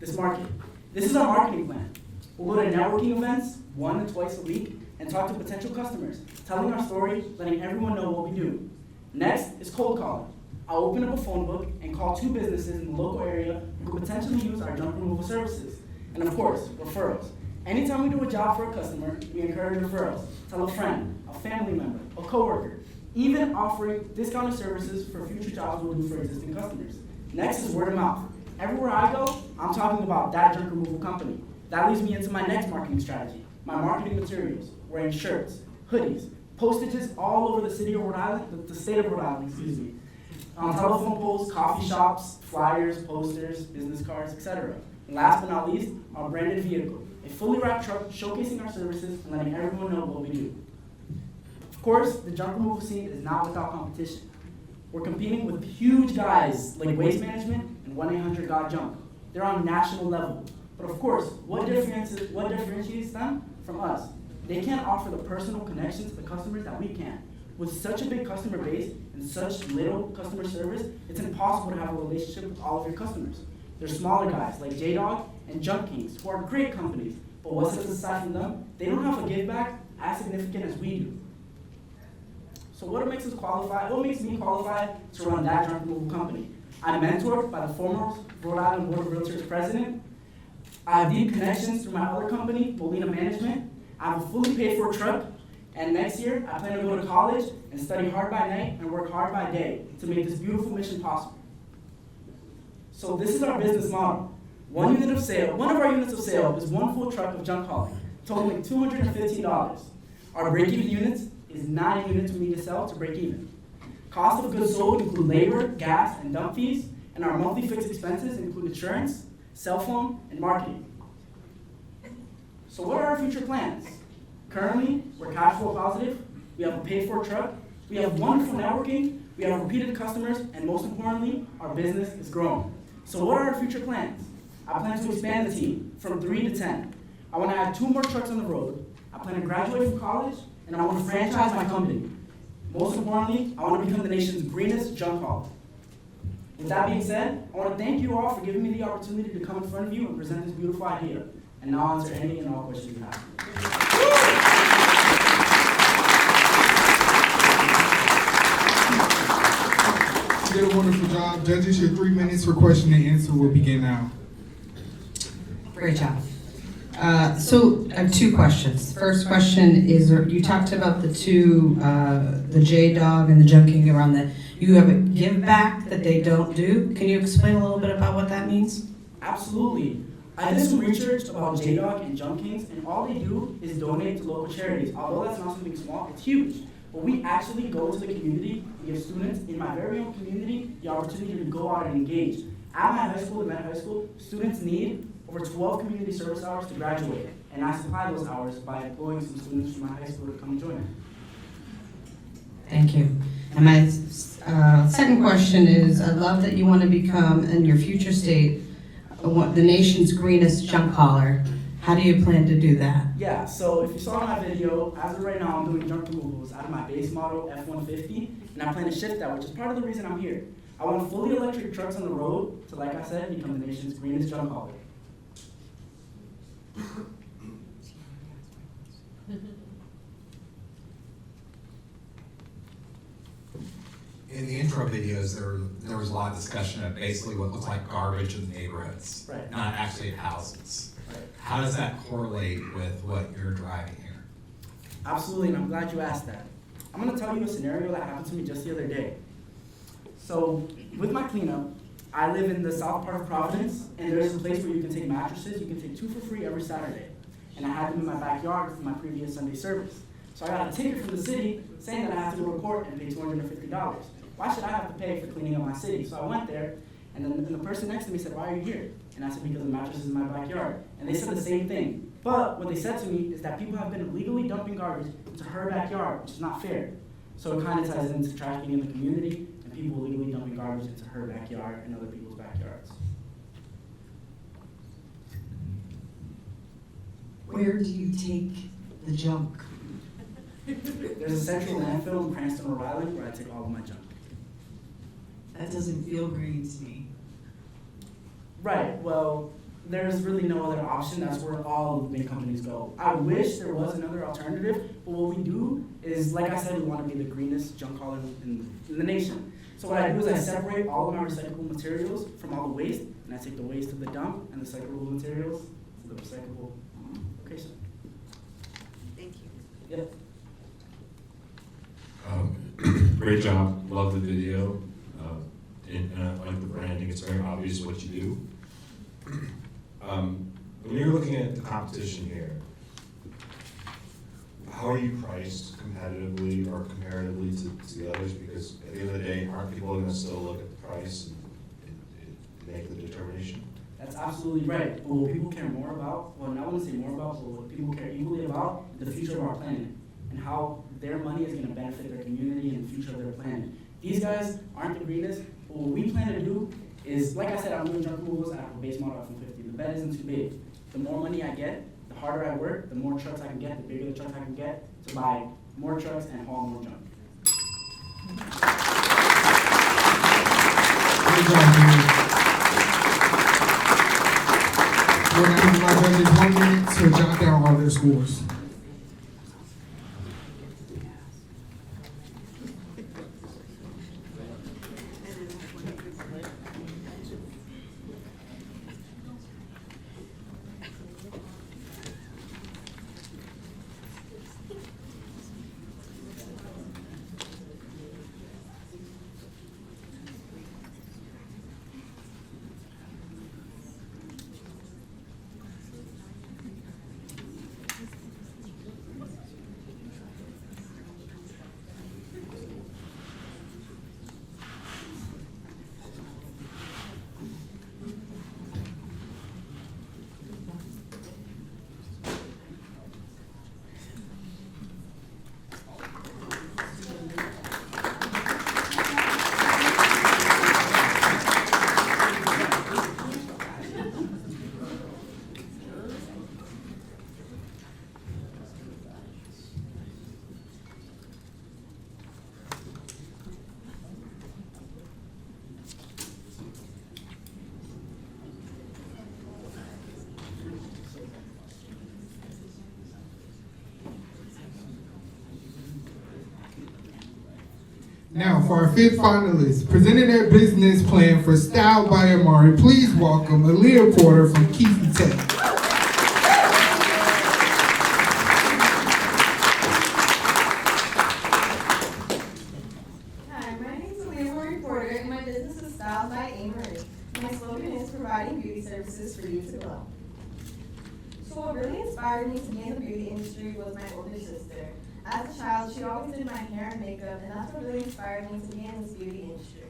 this market? This is our marketing plan. We'll go to networking events 1 to twice a week and talk to potential customers, telling our story, letting everyone know what we do. Next is cold calling. I'll open up a phone book and call 2 businesses in the local area who could potentially use our junk removal services. And of course, referrals. Anytime we do a job for a customer, we encourage referrals. Tell a friend, a family member, a coworker, even offering discounted services for future jobs we'll do for existing customers. Next is word of mouth. Everywhere I go, I'm talking about that junk removal company. That leads me into my next marketing strategy, my marketing materials, wearing shirts, hoodies, postages all over the city of Rhode Island, the state of Rhode Island, excuse me. On telephone poles, coffee shops, flyers, posters, business cards, etc. And last but not least, our branded vehicle, a fully wrapped truck showcasing our services and letting everyone know what we do. Of course, the junk removal scene is not without competition. We're competing with huge guys like Waste Management and 1-800-GOT-JUNK. They're on national level. But of course, what differentiates them from us? They can't offer the personal connection to the customers that we can. With such a big customer base and such little customer service, it's impossible to have a relationship with all of your customers. There's smaller guys like J-Dog and Junk Kings who are great companies, but what sets us aside from them? They don't have a give back as significant as we do. So what makes us qualified? What makes me qualified to run that junk removal company? I'm mentored by the former Rhode Island Board of Realtors president. I have deep connections through my other company, Molina Management. I have a fully paid for truck, and next year I plan to go to college and study hard by night and work hard by day to make this beautiful mission possible. So this is our business model. One of our units of sale is 1 full truck of junk hauling, totaling $215. Our break-even units is 9 units we need to sell to break even. Cost of goods sold include labor, gas, and dump fees, and our monthly fixed expenses include insurance, cell phone, and marketing. So what are our future plans? Currently, we're cash flow positive, we have a paid-for truck, We have wonderful networking, we have repeated customers, and most importantly, our business is growing. So what are our future plans? I plan to expand the team from 3 to 10. I want to add 2 more trucks on the road. I plan to graduate from college, and I want to franchise my company. Most importantly, I want to become the nation's greenest junk hauler. With that being said, I want to thank you all for giving me the opportunity to come in front of you and present this beautiful idea. And now I'll answer any and all questions you have. You did a wonderful job. Judges, your 3 minutes for question and answer will begin now. Great job. So I have 2 questions. First question is, you talked about the 2, the J-Dog and the junking around that. You have a give back that they don't do. Can you explain a little bit about what that means? Absolutely. I did some research about J-Dog and Junkings, and all they do is donate to local charities. Although that's not something small, it's huge. But we actually go to the community and give students in my very own community the opportunity to go out and engage. At my high school, the Met High School, students need over 12 community service hours to graduate, and I supply those hours by employing some students from my high school to come join me. Thank you. And my second question is, I love that you want to become, in your future state, the nation's greenest junk hauler. How do you plan to do that? Yeah, so if you saw my video, as of right now, I'm doing junk removals out of my base model F-150, and I plan to shift that, which is part of the reason I'm here. I want fully electric trucks on the road to, like I said, become the nation's greenest junk hauler. In the intro videos, there was a lot of discussion of basically what looks like garbage in the neighborhoods, Right. not actually houses. Right. How does that correlate with what you're driving here? Absolutely, and I'm glad you asked that. I'm gonna tell you a scenario that happened to me just the other day. So, with my cleanup, I live in the south part of Providence, and there's a place where you can take mattresses. You can take 2 for free every Saturday. And I had them in my backyard for my previous Sunday service. So I got a ticket from the city saying that I have to go to court and pay $250. Why should I have to pay for cleaning up my city? So I went there, and then the person next to me said, "Why are you here?" And I said, "Because the mattress is in my backyard." And they said the same thing. But what they said to me is that people have been illegally dumping garbage into her backyard, which is not fair. So it kind of ties into trafficking in the community and people illegally dumping garbage into her backyard and other people's backyards. Where do you take the junk? There's a central landfill in Cranston, Rhode Island, where I take all of my junk. That doesn't feel green to me. Right, well, there's really no other option. That's where all of the big companies go. I wish there was another alternative, but what we do is, like I said, we want to be the greenest junk hauler in the nation. So what I do is I separate all of my recyclable materials from all the waste, and I take the waste to the dump and the recyclable materials to the recyclable location. Thank you. Yeah. Great job, love the video, and I like the branding, it's very obvious what you do. When you're looking at the competition here, how are you priced competitively or comparatively to the others? Because at the end of the day, aren't people gonna still look at the price and make the determination? That's absolutely right. But what people care more about, well, I wouldn't say more about, but what people care equally about is the future of our planet and how their money is going to benefit their community and the future of their planet. These guys aren't the greenest, but what we plan to do is, like I said, I'm doing junk removals out of a base model F-150. The bet isn't too big. The more money I get, the harder I work, the more trucks I can get, the bigger the trucks I can get to buy more trucks and haul more junk. Good job, dude. We're going to give my judges 1 minute to jot down all their scores. Now, for our fifth finalist, presenting their business plan for Style by Amari, please welcome Aaliyah Porter from Keefe Tech. Hi, my name is Aaliyah Porter, and my business is Style by Marie. My slogan is providing beauty services for you to glow. So what really inspired me to be in the beauty industry was my older sister. As a child, she always did my hair and makeup, and that's what really inspired me to be in this beauty industry.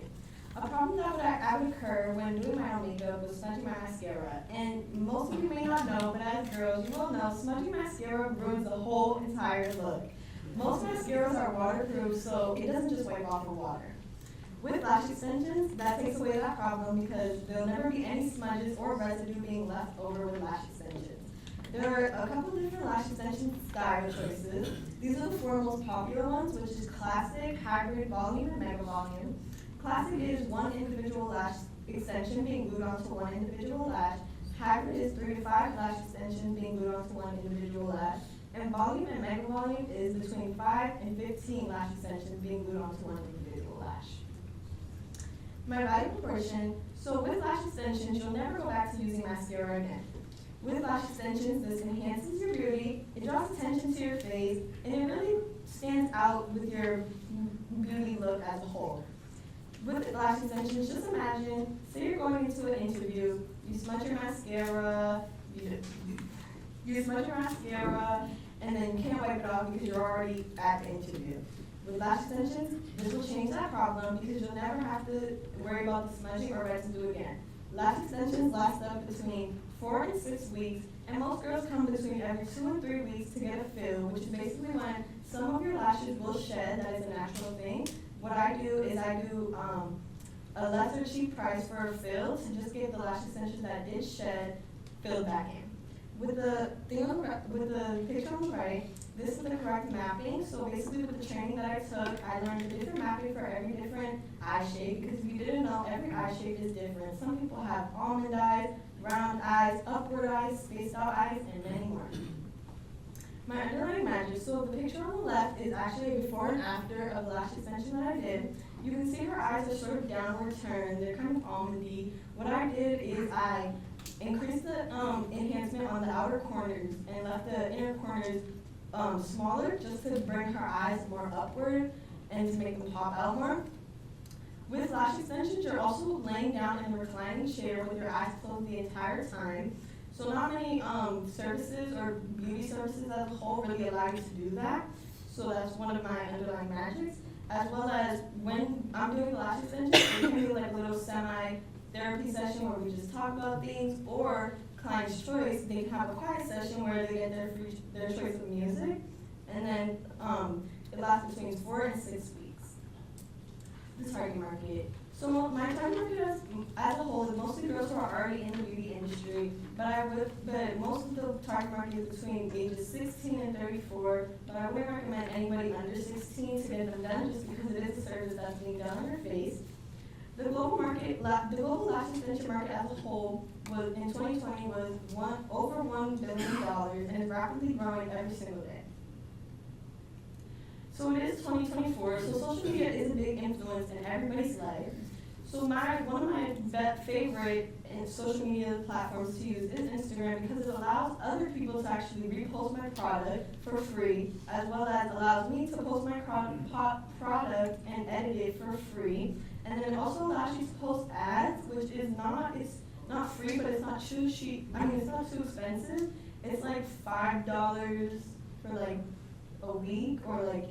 A problem that would occur when doing my own makeup was smudging my mascara. And most of you may not know, but as girls, you will know smudging mascara ruins the whole entire look. Most mascaras are waterproof, so it doesn't just wipe off with water. With lash extensions, that takes away that problem because there'll never be any smudges or residue being left over with lash extensions. There are a couple different lash extension style choices. These are the four most popular ones, which is classic, hybrid, volume, and mega volume. Classic is one individual lash extension being glued onto one individual lash. Hybrid is 3 to 5 lash extensions being glued onto one individual lash. And volume and mega volume is between 5 and 15 lash extensions being glued onto one individual lash. My value proportion, so with lash extensions, you'll never go back to using mascara again. With lash extensions, this enhances your beauty, it draws attention to your face, and it really stands out with your beauty look as a whole. With lash extensions, just imagine, say you're going into an interview, you smudge your mascara, and then you can't wipe it off because you're already at the interview. With lash extensions, this will change that problem because you'll never have to worry about the smudging or residue again. Lash extensions last up between 4 and 6 weeks, and most girls come between every 2 and 3 weeks to get a fill, which is basically when some of your lashes will shed. That is a natural thing. What I do is I do a lesser cheap price for a fill to just get the lash extensions that did shed filled back in. With the thing on the picture on the right, this is the correct mapping. So basically with the training that I took, I learned a different mapping for every different eye shape because if you didn't know, every eye shape is different. Some people have almond eyes, round eyes, upward eyes, spaced out eyes, and many more. My underlying magic, so the picture on the left is actually a before and after of the lash extension that I did. You can see her eyes are sort of downward turned, they're kind of almondy. What I did is I increased the enhancement on the outer corners and left the inner corners smaller just to bring her eyes more upward and to make them pop out more. With lash extensions, you're also laying down in a reclining chair with your eyes closed the entire time. So not many services or beauty services as a whole really allow you to do that. So that's one of my underlying magics. As well as when I'm doing lash extensions, it can be like a little semi-therapy session where we just talk about things, or client's choice, they can have a quiet session where they get their choice of music, and then it lasts between 4 and 6 weeks. The target market. So my target market as a whole is mostly girls who are already in the beauty industry, but most of the target market is between ages 16 and 34, but I wouldn't recommend anybody under 16 to get them done just because it is a service that's being done on your face. The global lash extension market as a whole was in 2020 was over $1 billion and is rapidly growing every single day. So it is 2024, so social media is a big influence in everybody's life. So one of my favorite social media platforms to use is Instagram because it allows other people to actually repost my product for free, as well as allows me to post my product and edit it for free. And then it also allows you to post ads, which is it's not free, but it's not too cheap. I mean, it's not too expensive. It's like $5 for like a week or like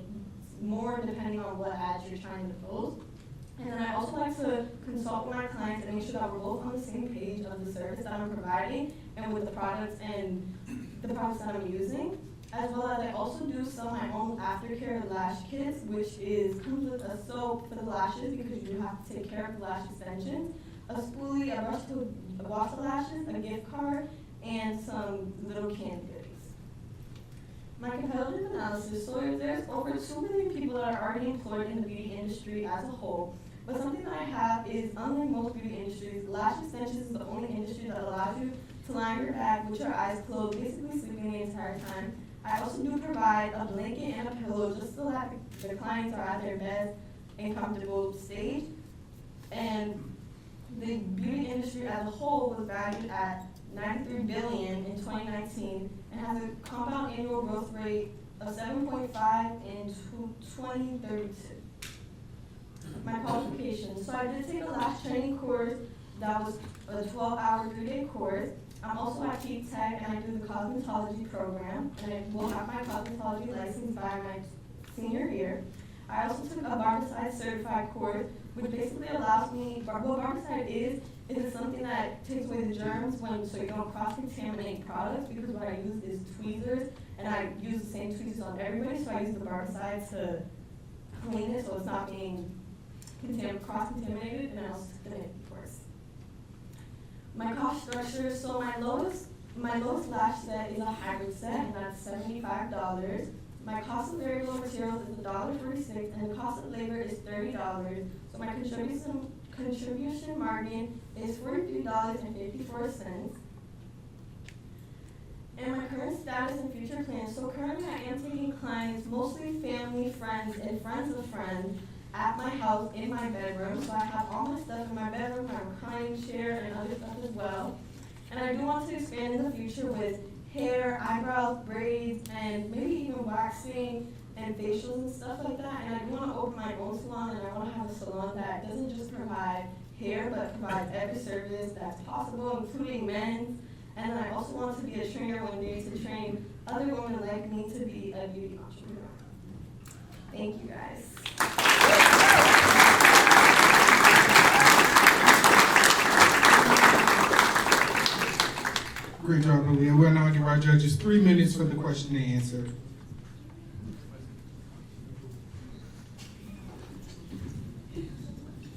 more depending on what ads you're trying to post. And then I also like to consult with my clients and make sure that we're both on the same page of the service that I'm providing and with the products and the products that I'm using. As well as I also do sell my own aftercare lash kits, which comes with a soap for the lashes because you have to take care of the lash extensions, a spoolie, a brush to wash the lashes, a gift card, and some little candy goodies. My competitive analysis, so there's over 2 million people that are already employed in the beauty industry as a whole. But something that I have is, unlike most beauty industries, lash extensions is the only industry that allows you to lie on your back with your eyes closed, basically sleeping the entire time. I also do provide a blanket and a pillow just so that the clients are at their best and comfortable stage. And the beauty industry as a whole was valued at $93 billion in 2019 and has a compound annual growth rate of 7.5 in 2032. My qualifications. So I did take a last training course that was a 12-hour, 3-day course. I'm also at Cape Tech and I do the cosmetology program, and I will have my cosmetology license by my senior year. I also took a barbicide certified course, which basically allows me, what barbicide is something that takes away the germs so you don't cross-contaminate products, because what I use is tweezers, and I use the same tweezers on everybody, so I use the barbicide to clean it so it's not being cross-contaminated, and I also took the NFTE course. My cost structure, so my lowest lash set is a hybrid set, and that's $75. My cost of variable materials is $1.46, and the cost of labor is $30. So my contribution margin is $43.54. And my current status and future plans. So currently I am taking clients, mostly family, friends, and friends of friends, at my house in my bedroom. So I have all my stuff in my bedroom, my reclining chair, and other stuff as well. And I do want to expand in the future with hair, eyebrows, braids, and maybe even waxing and facials and stuff like that. And I do want to open my own salon, and I want to have a salon that doesn't just provide hair, but provides every service that's possible, including men's. And I also want to be a trainer one day to train other women like me to be a beauty entrepreneur. Thank you, guys. Great job, Aaliyah. We'll now give our judges 3 minutes for the question and answer.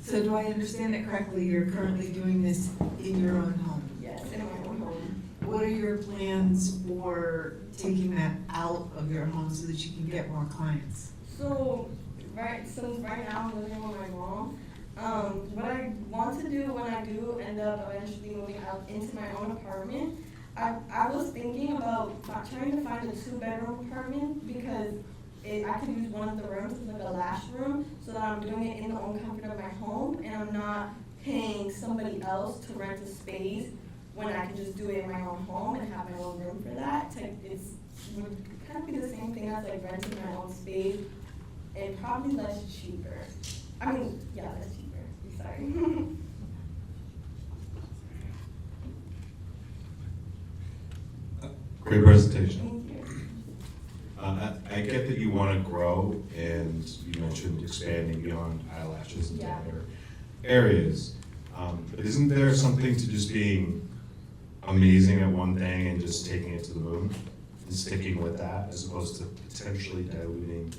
So do I understand it correctly, you're currently doing this in your own home? Yes, in my own home. What are your plans for taking that out of your home so that you can get more clients? So right now I'm living with my mom. What I want to do when I do end up eventually moving out into my own apartment, I was thinking about trying to find a 2-bedroom apartment, because I could use one of the rooms as like a lash room, so that I'm doing it in the own comfort of my home, and I'm not paying somebody else to rent a space when I can just do it in my own home and have my own room for that. It would kind of be the same thing as like renting my own space, and probably less cheaper. Less cheaper. Sorry. Great presentation. Thank you. I get that you want to grow, and you mentioned expanding beyond eyelashes and other areas. But isn't there something to just being amazing at one thing and just taking it to the moon and sticking with that, as opposed to potentially diluting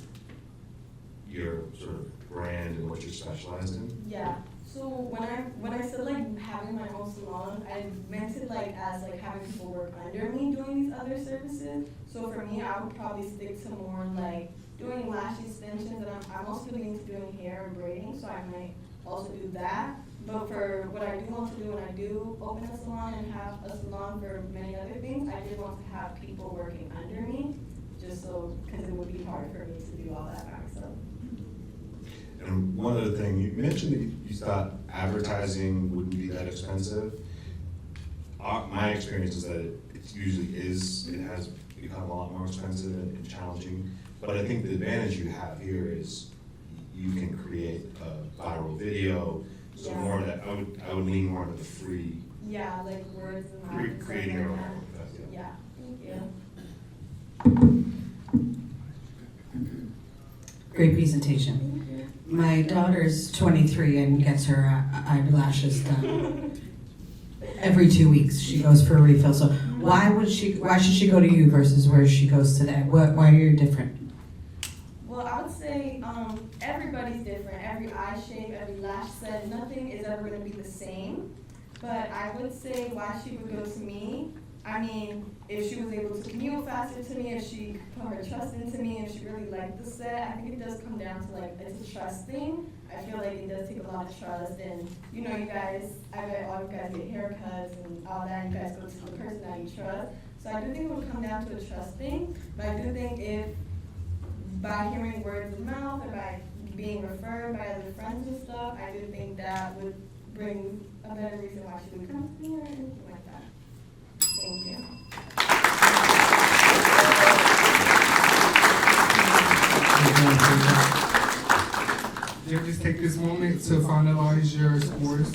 your sort of brand and what you're specialized in? Yeah. So when I said like having my own salon, I meant it like as like having people work under me doing these other services. So for me, I would probably stick to more like doing lash extensions, and I'm also into doing hair and braiding, so I might also do that. But for what I do want to do when I do open a salon and have a salon for many other things, I did want to have people working under me, just so, because it would be hard for me to do all that by myself. And one other thing, you mentioned that you thought advertising wouldn't be that expensive. My experience is that it usually is. It has become a lot more expensive and challenging. But I think the advantage you have here is you can create a viral video. So more of that, I would lean more into the free. Yeah, like words and creating your own. Yeah, thank you. Great presentation. My daughter's 23 and gets her eyelashes done every 2 weeks. She goes for a refill. So why should she go to you versus where she goes today? Why are you different? Well, I would say everybody's different. Every eye shape, every lash set, nothing is ever going to be the same. But I would say why she would go to me. I mean, if she was able to commute faster to me, if she put her trust into me, if she really liked the set, I think it does come down to like, it's a trust thing. I feel like it does take a lot of trust, and you know, you guys, I bet all you guys get haircuts and all that, and you guys go to the person that you trust. So I do think it would come down to a trust thing, but I do think if by hearing words of mouth or by being referred by other friends and stuff, I do think that would bring a better reason why she would come here or anything like that. Thank you. Judges, take this moment to finalize your scores.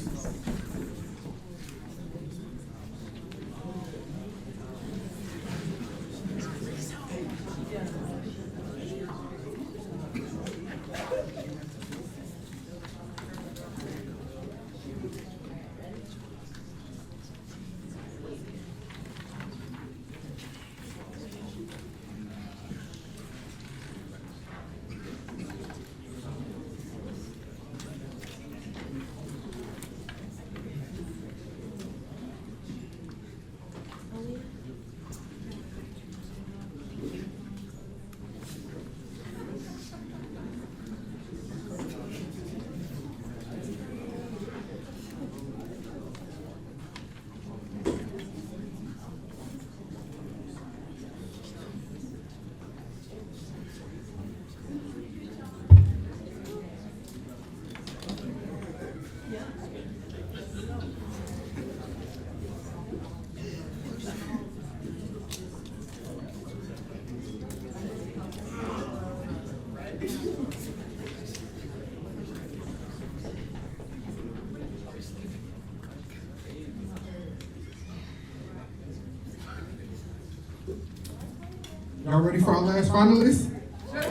Y'all ready for our last finalist? Now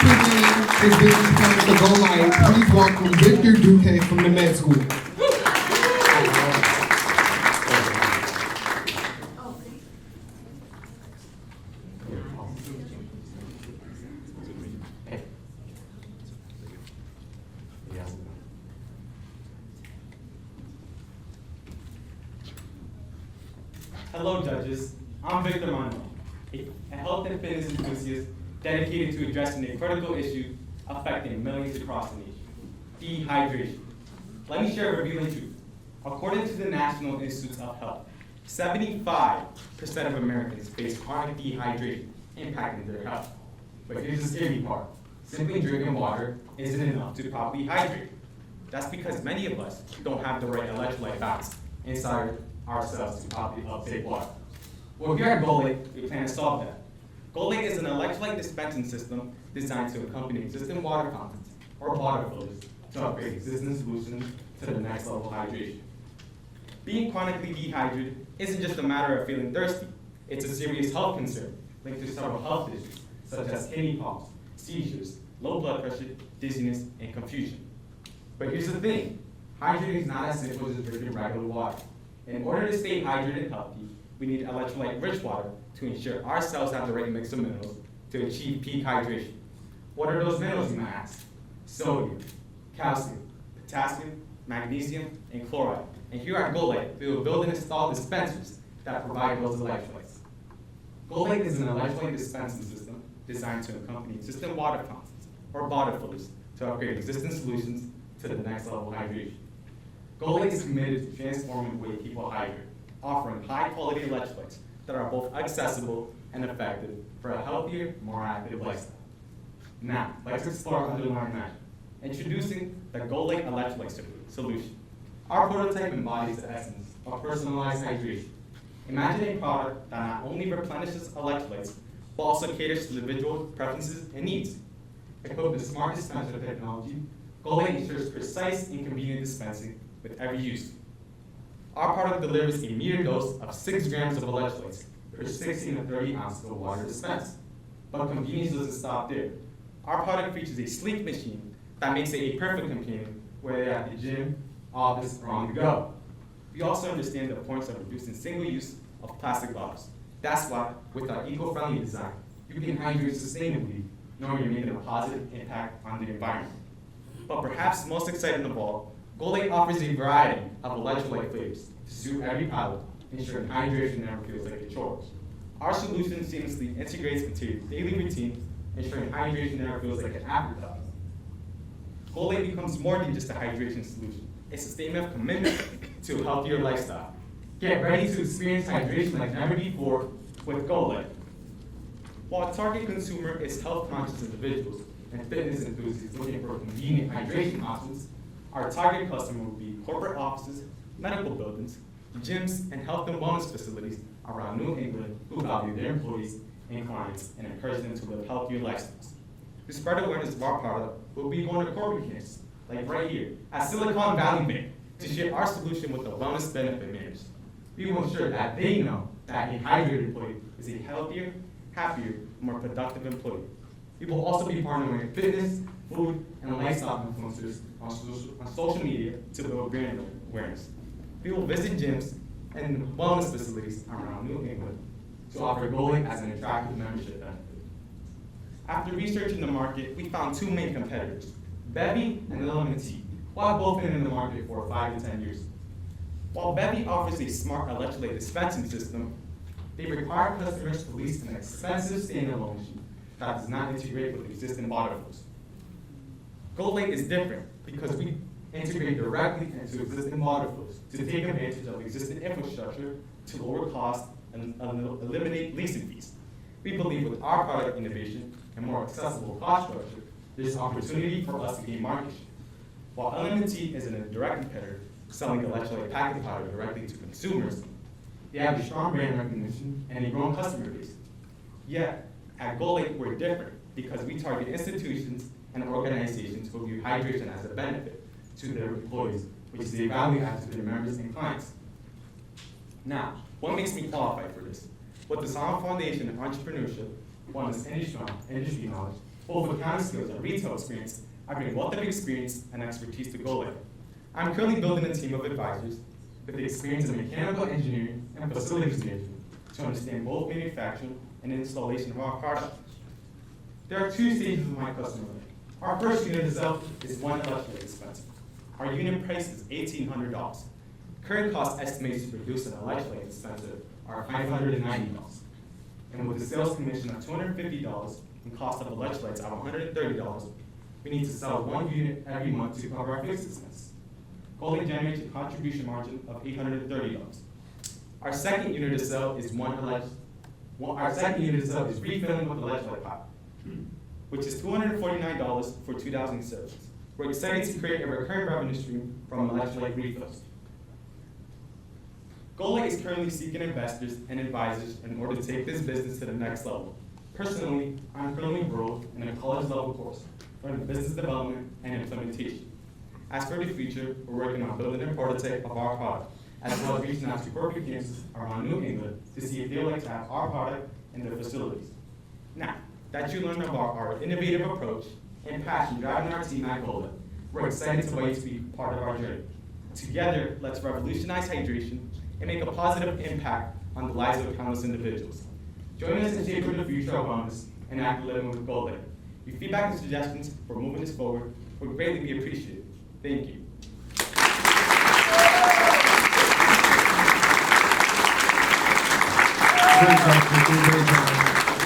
presenting his business plan to Go Live, please welcome Victor Duque from the Med School. Hello, judges. I'm Victor Manuel, a health and fitness enthusiast dedicated to addressing a critical issue affecting millions across the nation: dehydration. Let me share a revealing truth. According to the National Institutes of Health, 75% of Americans face chronic dehydration, impacting their health. But here's the scary part: simply drinking water isn't enough to properly hydrate. That's because many of us don't have the right electrolyte balance inside ourselves to properly uptake water. Well, here at GoLake, we plan to solve that. GoLake is an electrolyte dispensing system designed to accompany existing water fountains or water filters to upgrade existing solutions to the next level of hydration. Being chronically dehydrated isn't just a matter of feeling thirsty. It's a serious health concern linked to several health issues, such as kidney problems, seizures, low blood pressure, dizziness, and confusion. But here's the thing: hydrating is not as simple as drinking regular water. In order to stay hydrated and healthy, we need electrolyte-rich water to ensure our cells have the right mix of minerals to achieve peak hydration. What are those minerals, you might ask? Sodium, calcium, potassium, magnesium, and chloride. And here at GoLake, we will build and install dispensers that provide those electrolytes. GoLake is an electrolyte dispensing system designed to accompany existing water fountains or water filters to upgrade existing solutions to the next level of hydration. GoLake is committed to transforming the way people hydrate, offering high-quality electrolytes that are both accessible and effective for a healthier, more active lifestyle. Now, let's explore underlying magic. Introducing the GoLake electrolyte solution. Our prototype embodies the essence of personalized hydration. Imagine a product that not only replenishes electrolytes, but also caters to individual preferences and needs. Equipped with smart dispenser technology, GoLake ensures precise and convenient dispensing with every use. Our product delivers a metered dose of 6 grams of electrolytes per 16 to 30 ounces of water dispensed. But convenience doesn't stop there. Our product features a sleek machine that makes it a perfect companion whether you're at the gym, office, or on the go. We also understand the importance of reducing single use of plastic bottles. That's why, with our eco-friendly design, you can hydrate sustainably, knowing you're making a positive impact on the environment. But perhaps most exciting of all, GoLake offers a variety of electrolyte flavors to suit every palate, ensuring hydration never feels like a chore. Our solution seamlessly integrates into your daily routine, ensuring hydration never feels like an afterthought. GoLake becomes more than just a hydration solution. It's a statement of commitment to a healthier lifestyle. Get ready to experience hydration like never before with GoLake. While our target consumer is health-conscious individuals, and fitness enthusiasts looking for convenient hydration options, our target customer will be corporate offices, medical buildings, gyms, and health and wellness facilities around New England who value their employees and clients and encourage them to live healthier lifestyles. To spread awareness of our product, we'll be going to corporate camps, like right here, at Silicon Valley Bank, to share our solution with the wellness benefit managers. We will ensure that they know that a hydrated employee is a healthier, happier, more productive employee. We will also be partnering with fitness, food, and lifestyle influencers on social media to build brand awareness. We will visit gyms and wellness facilities around New England to offer Goalie as an attractive membership benefit. After researching the market, we found two main competitors, Bevy and NFTE, who have both been in the market for 5 to 10 years. While Bevy offers a smart electrolyte dispensing system, they require customers to lease an expensive standalone machine that does not integrate with existing water flows. Goalie is different because we integrate directly into existing water flows to take advantage of existing infrastructure to lower costs and eliminate leasing fees. We believe with our product innovation and more accessible cost structure, there's opportunity for us to gain market share. While NFTE is a direct competitor, selling electrolyte packet powder directly to consumers, they have a strong brand recognition and a growing customer base. Yet, at Goalie, we're different because we target institutions and organizations who view hydration as a benefit to their employees, which is a value add to their members and clients. Now, what makes me qualified for this? With the solid foundation of entrepreneurship, one is industry knowledge, both accounting skills and retail experience, I bring a wealth of experience and expertise to Goalie. I'm currently building a team of advisors with the experience in mechanical engineering and facilities management to understand both manufacturing and installation of our product. There are 2 stages of my customer life. Our first unit itself is 1 electrolyte dispenser. Our unit price is $1,800. Current cost estimates to produce an electrolyte dispenser are $590. And with the sales commission of $250 and cost of electrolytes of $130, we need to sell 1 unit every month to cover our fixed expenses. Goalie generates a contribution margin of $830. Our second unit to sell is refilling with electrolyte pop, which is $249 for 2,000 serves. We're excited to create a recurring revenue stream from electrolyte refills. Goalie is currently seeking investors and advisors in order to take this business to the next level. Personally, I'm currently enrolled in a college-level course learning business development and implementation. As for the future, we're working on building a prototype of our product, as well as reaching out to corporate campuses around New England to see if they would like to have our product in their facilities. Now, that you learned about our innovative approach and passion driving our team at Goalie, we're excited to wait to be part of our journey. Together, let's revolutionize hydration and make a positive impact on the lives of countless individuals. Join us in shaping the future of wellness and active living with Goalie. Your feedback and suggestions for moving this forward would greatly be appreciated. Thank you. Great job, Victor, great job.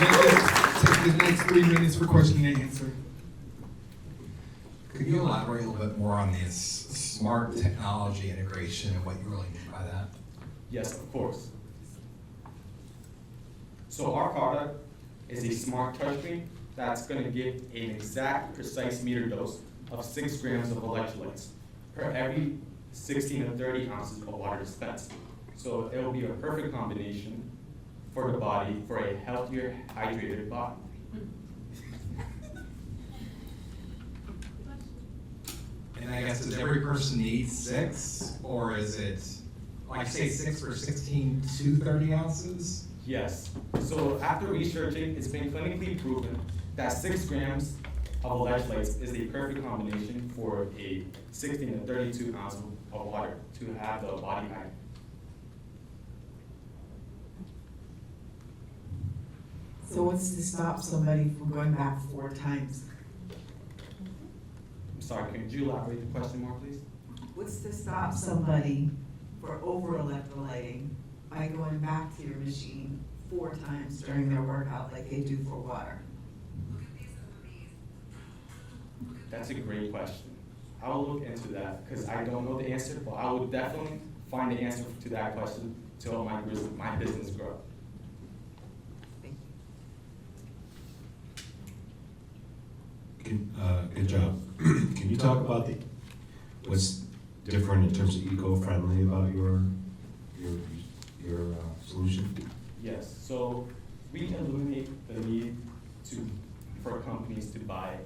Let's take the next 3 minutes for question and answer. Could you elaborate a little bit more on this smart technology integration and what you really mean by that? Yes, of course. So our product is a smart touchscreen that's going to give an exact, precise meter dose of 6 grams of electrolytes per every 16 to 30 ounces of water dispensed. So it will be a perfect combination for the body for a healthier, hydrated body. And I guess, does every person need 6, or is it, like say 6 for 16 to 30 ounces? Yes. So after researching, it's been clinically proven that 6 grams of electrolytes is a perfect combination for a 16 to 32 ounces of water to have the body hydrated. So what's to stop somebody from going back 4 times? I'm sorry, can you elaborate the question more, please? What's to stop somebody for over-electrolyting by going back to your machine 4 times during their workout like they do for water? That's a great question. I will look into that because I don't know the answer, but I will definitely find the answer to that question to help my business grow. Good job. Can you talk about what's different in terms of eco-friendly about your solution? Yes, so we eliminate the need for companies to buy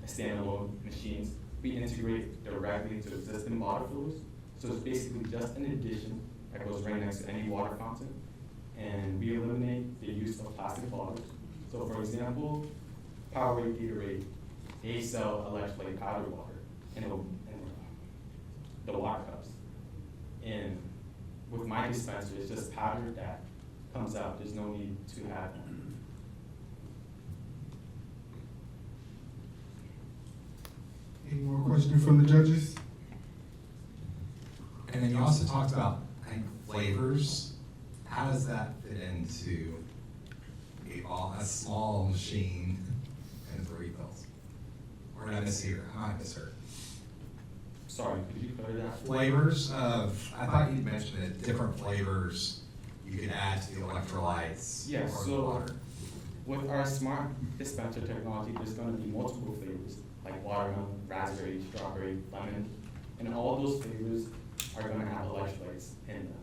standalone machines. We integrate directly into existing water flows. So it's basically just an addition that goes right next to any water fountain. And we eliminate the use of plastic bottles. So for example, Powerade, Gatorade, they sell electrolyte powdered water in the water cups. And with my dispenser, it's just powder that comes out. There's no need to have one. Any more questions from the judges? And then you also talked about, I think, flavors. How does that fit into a small machine and the refills? Or did I mishear? I might have misheard. Sorry, could you clear that? Flavors of, I thought you mentioned that different flavors you could add to the electrolytes Yes, or the so water. with our smart dispenser technology, there's going to be multiple flavors, like watermelon, raspberry, strawberry, lemon, and all those flavors are going to have electrolytes in them.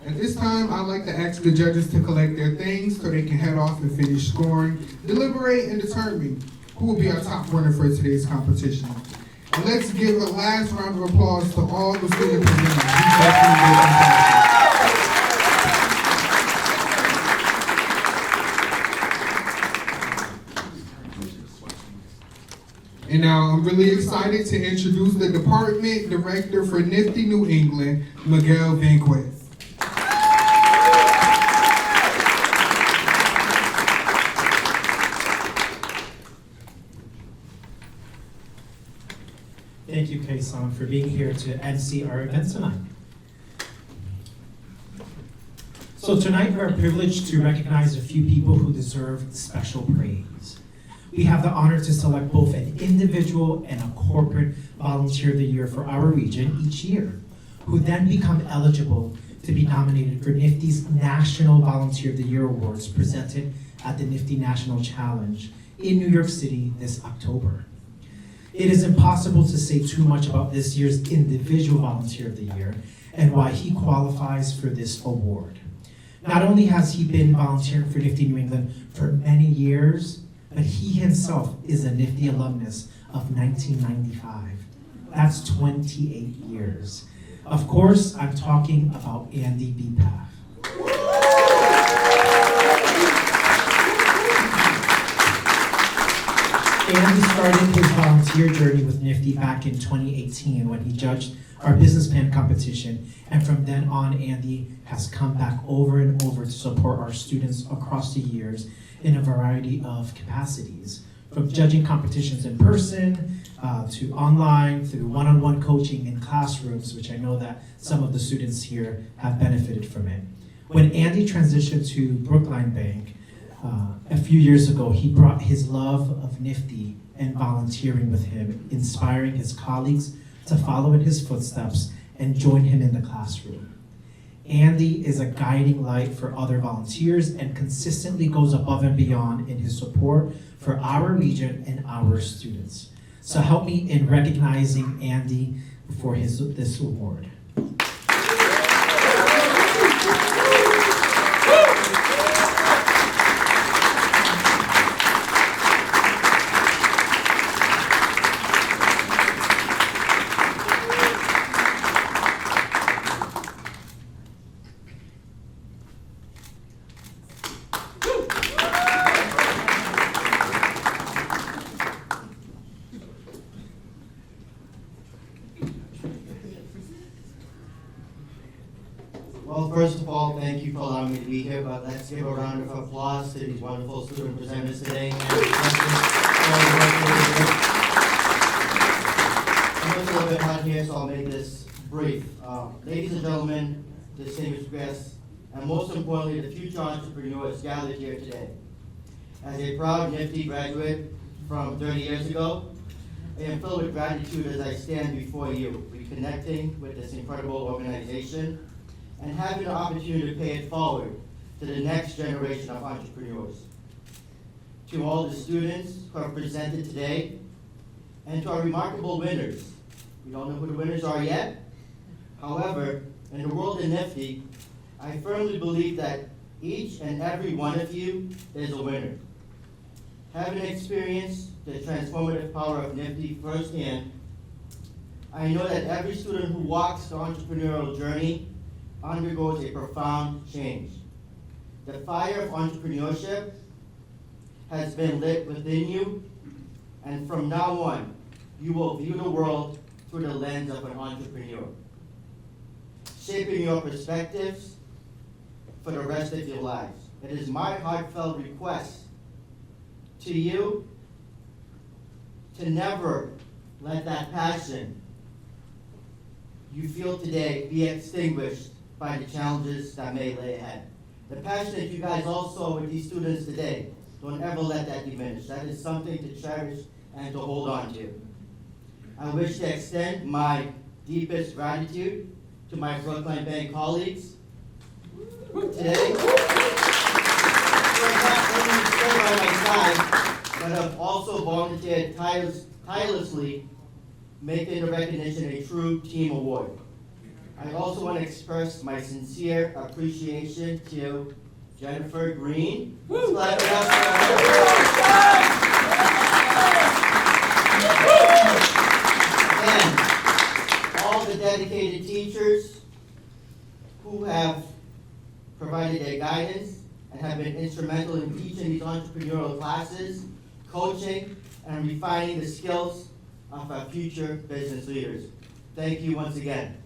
At this time, I'd like to ask the judges to collect their things so they can head off and finish scoring, deliberate, and determine who will be our top winner for today's competition. And let's give a last round of applause to all the student presenters. We definitely did fantastic. And now I'm really excited to introduce the Department Director for NFTE New England, Miguel Vanquez. Thank you, Kason, for being here to MC our event tonight. So tonight we're privileged to recognize a few people who deserve special praise. We have the honor to select both an individual and a corporate volunteer of the year for our region each year, who then become eligible to be nominated for NFTE's National Volunteer of the Year Awards presented at the NFTE National Challenge in New York City this October. It is impossible to say too much about this year's Individual Volunteer of the Year and why he qualifies for this award. Not only has he been volunteering for NFTE New England for many years, but he himself is a NFTE alumnus of 1995. That's 28 years. Of course, I'm talking about Andy Bepath. Andy started his volunteer journey with NFTE back in 2018 when he judged our business plan competition, and from then on, Andy has come back over and over to support our students across the years in a variety of capacities, from judging competitions in person, to online, through one-on-one coaching in classrooms, which I know that some of the students here have benefited from it. When Andy transitioned to Brookline Bank, a few years ago, he brought his love of NFTE and volunteering with him, inspiring his colleagues to follow in his footsteps and join him in the classroom. Andy is a guiding light for other volunteers and consistently goes above and beyond in his support for our region and our students. So help me in recognizing Andy for this award. Well, first of all, thank you for allowing me to be here, but let's give a round of applause to these wonderful student presenters today. I'm a little bit hot here, so I'll make this brief. Ladies and gentlemen, distinguished guests, and most importantly, the future entrepreneurs gathered here today. As a proud NFTE graduate, from 30 years ago. I am filled with gratitude as I stand before you, reconnecting with this incredible organization and having the opportunity to pay it forward to the next generation of entrepreneurs. To all the students who have presented today, and to our remarkable winners. We don't know who the winners are yet. However, in the world of NFTE, I firmly believe that each and every one of you is a winner. Having experienced the transformative power of NFTE firsthand, I know that every student who walks the entrepreneurial journey undergoes a profound change. The fire of entrepreneurship has been lit within you, and from now on, you will view the world through the lens of an entrepreneur, shaping your perspectives for the rest of your lives. It is my heartfelt request to you to never let that passion you feel today be extinguished by the challenges that may lay ahead. The passion that you guys all saw with these students today, don't ever let that diminish. That is something to cherish and to hold on to. I wish to extend my deepest gratitude to my Brookline Bank colleagues today. Who have not only stood by my side, but have also volunteered tirelessly, making the recognition a true team award. I also want to express my sincere appreciation to Jennifer Green. Clap it up for her. And all the dedicated teachers who have provided their guidance and have been instrumental in teaching these entrepreneurial classes, coaching, and refining the skills of our future business leaders. Thank you once again.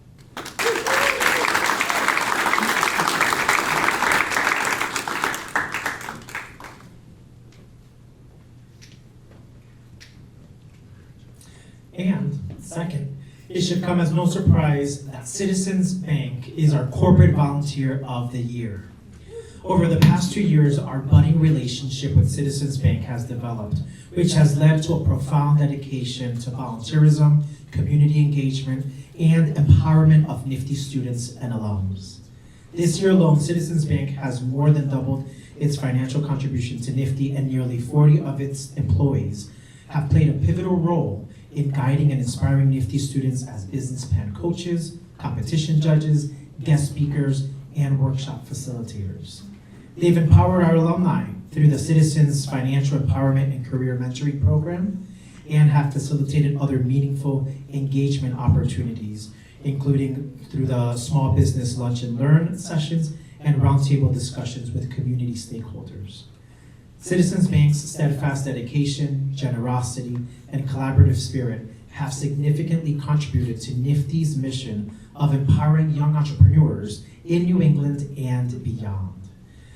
And second, it should come as no surprise that Citizens Bank is our corporate volunteer of the year. Over the past 2 years, our budding relationship with Citizens Bank has developed, which has led to a profound dedication to volunteerism, community engagement, and empowerment of NFTE students and alums. This year alone, Citizens Bank has more than doubled its financial contribution to NFTE, and nearly 40 of its employees have played a pivotal role in guiding and inspiring NFTE students as business plan coaches, competition judges, guest speakers, and workshop facilitators. They've empowered our alumni through the Citizens Financial Empowerment and Career Mentoring Program, and have facilitated other meaningful engagement opportunities, including through the Small Business Lunch and Learn sessions and roundtable discussions with community stakeholders. Citizens Bank's steadfast dedication, generosity, and collaborative spirit have significantly contributed to NFTE's mission of empowering young entrepreneurs in New England and beyond.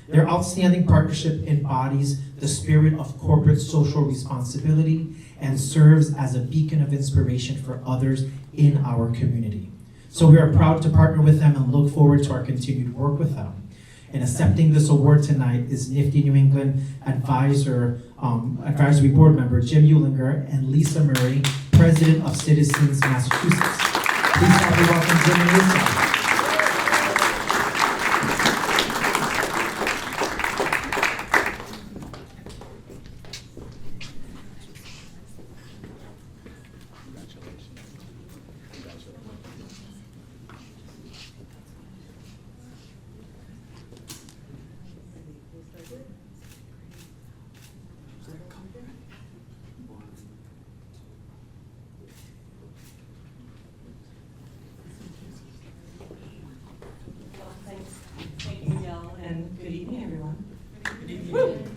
Their outstanding partnership embodies the spirit of corporate social responsibility and serves as a beacon of inspiration for others in our community. So we are proud to partner with them and look forward to our continued work with them. And accepting this award tonight is NFTE New England Advisory Board member Jim Eulinger and Lisa Murray, President of Citizens Massachusetts. Please help me welcome Jim and Lisa. And good evening, everyone. Good evening.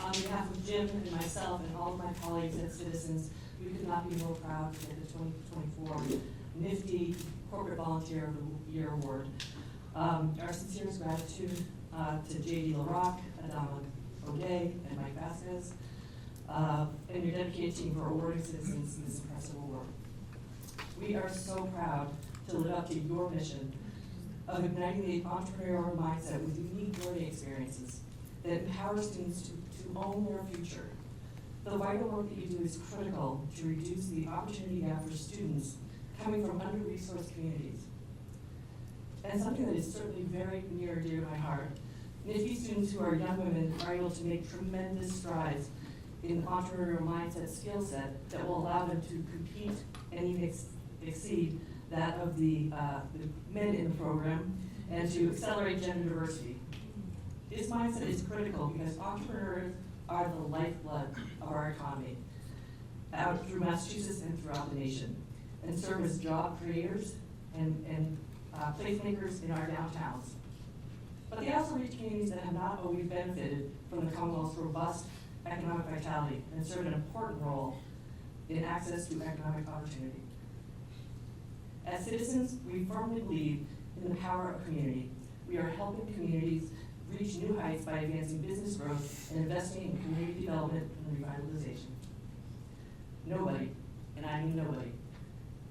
On behalf of Jim and myself and all of my colleagues at Citizens, we could not be more proud to get the 2024 NFTE Corporate Volunteer of the Year Award. Our sincerest gratitude to J.D. LaRock, Adama O'Day, and Mike Vasquez, and your dedicated team for awarding Citizens this impressive award. We are so proud to live up to your mission of igniting the entrepreneurial mindset with unique learning experiences that empower students to own their future. The vital work that you do is critical to reduce the opportunity gap for students coming from under-resourced communities. And something that is certainly very near and dear to my heart. NFTE students who are young women are able to make tremendous strides in entrepreneurial mindset, skill set that will allow them to compete and even exceed that of the men in the program and to accelerate gender diversity. This mindset is critical because entrepreneurs are the lifeblood of our economy out through Massachusetts and throughout the nation, and serve as job creators and placemakers in our downtowns. But they also reach communities that have not always benefited from the Commonwealth's robust economic vitality and serve an important role in access to economic opportunity. As citizens, we firmly believe in the power of community. We are helping communities reach new heights by advancing business growth and investing in community development and revitalization. Nobody, and I mean nobody,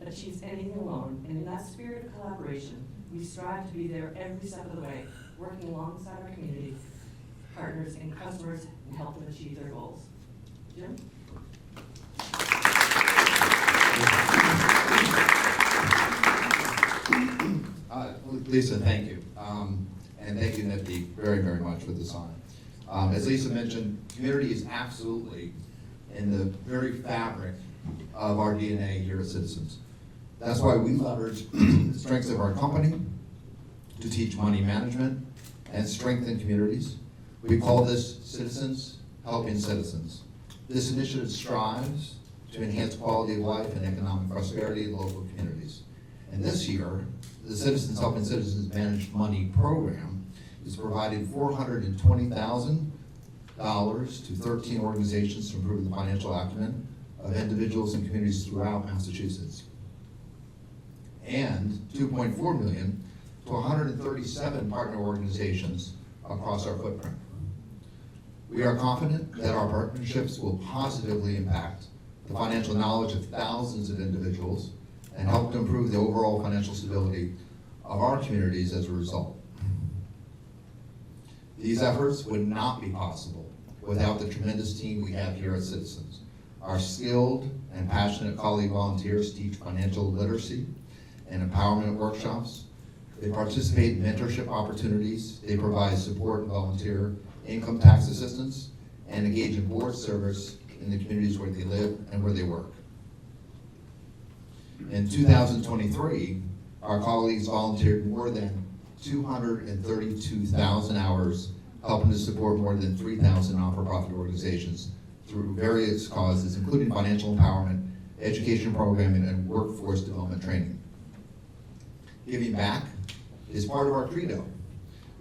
achieves anything alone, and in that spirit of collaboration, we strive to be there every step of the way, working alongside our community, partners, and customers, and help them achieve their goals. Jim? Lisa, thank you. And thank you, NFTE, very, very much for this honor. As Lisa mentioned, community is absolutely in the very fabric of our DNA here at Citizens. That's why we leverage the strengths of our company to teach money management and strengthen communities. We call this Citizens Helping Citizens. This initiative strives to enhance quality of life and economic prosperity in local communities. And this year, the Citizens Helping Citizens Managed Money program is providing $420,000 to 13 organizations to improve the financial acumen of individuals and communities throughout Massachusetts, and $2.4 million to 137 partner organizations across our footprint. We are confident that our partnerships will positively impact the financial knowledge of thousands of individuals and help to improve the overall financial stability of our communities as a result. These efforts would not be possible without the tremendous team we have here at Citizens. Our skilled and passionate colleague volunteers teach financial literacy and empowerment workshops. They participate in mentorship opportunities. They provide support and volunteer income tax assistance and engage in board service in the communities where they live and where they work. In 2023, our colleagues volunteered more than 232,000 hours, helping to support more than 3,000 not-for-profit organizations through various causes, including financial empowerment, education programming, and workforce development training. Giving back is part of our credo.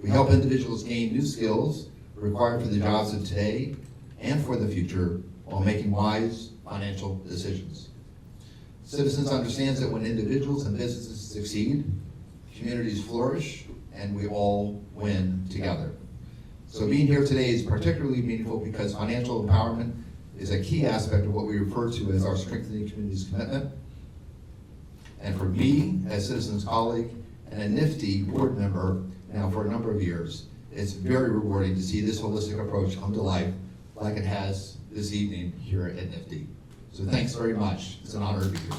We help individuals gain new skills required for the jobs of today and for the future while making wise financial decisions. Citizens understands that when individuals and businesses succeed, communities flourish, and we all win together. So being here today is particularly meaningful because financial empowerment is a key aspect of what we refer to as our Strengthening Communities commitment. And for me, as Citizens colleague and a NFTE board member now for a number of years, it's very rewarding to see this holistic approach come to life like it has this evening here at NFTE. So thanks very much. It's an honor to be here.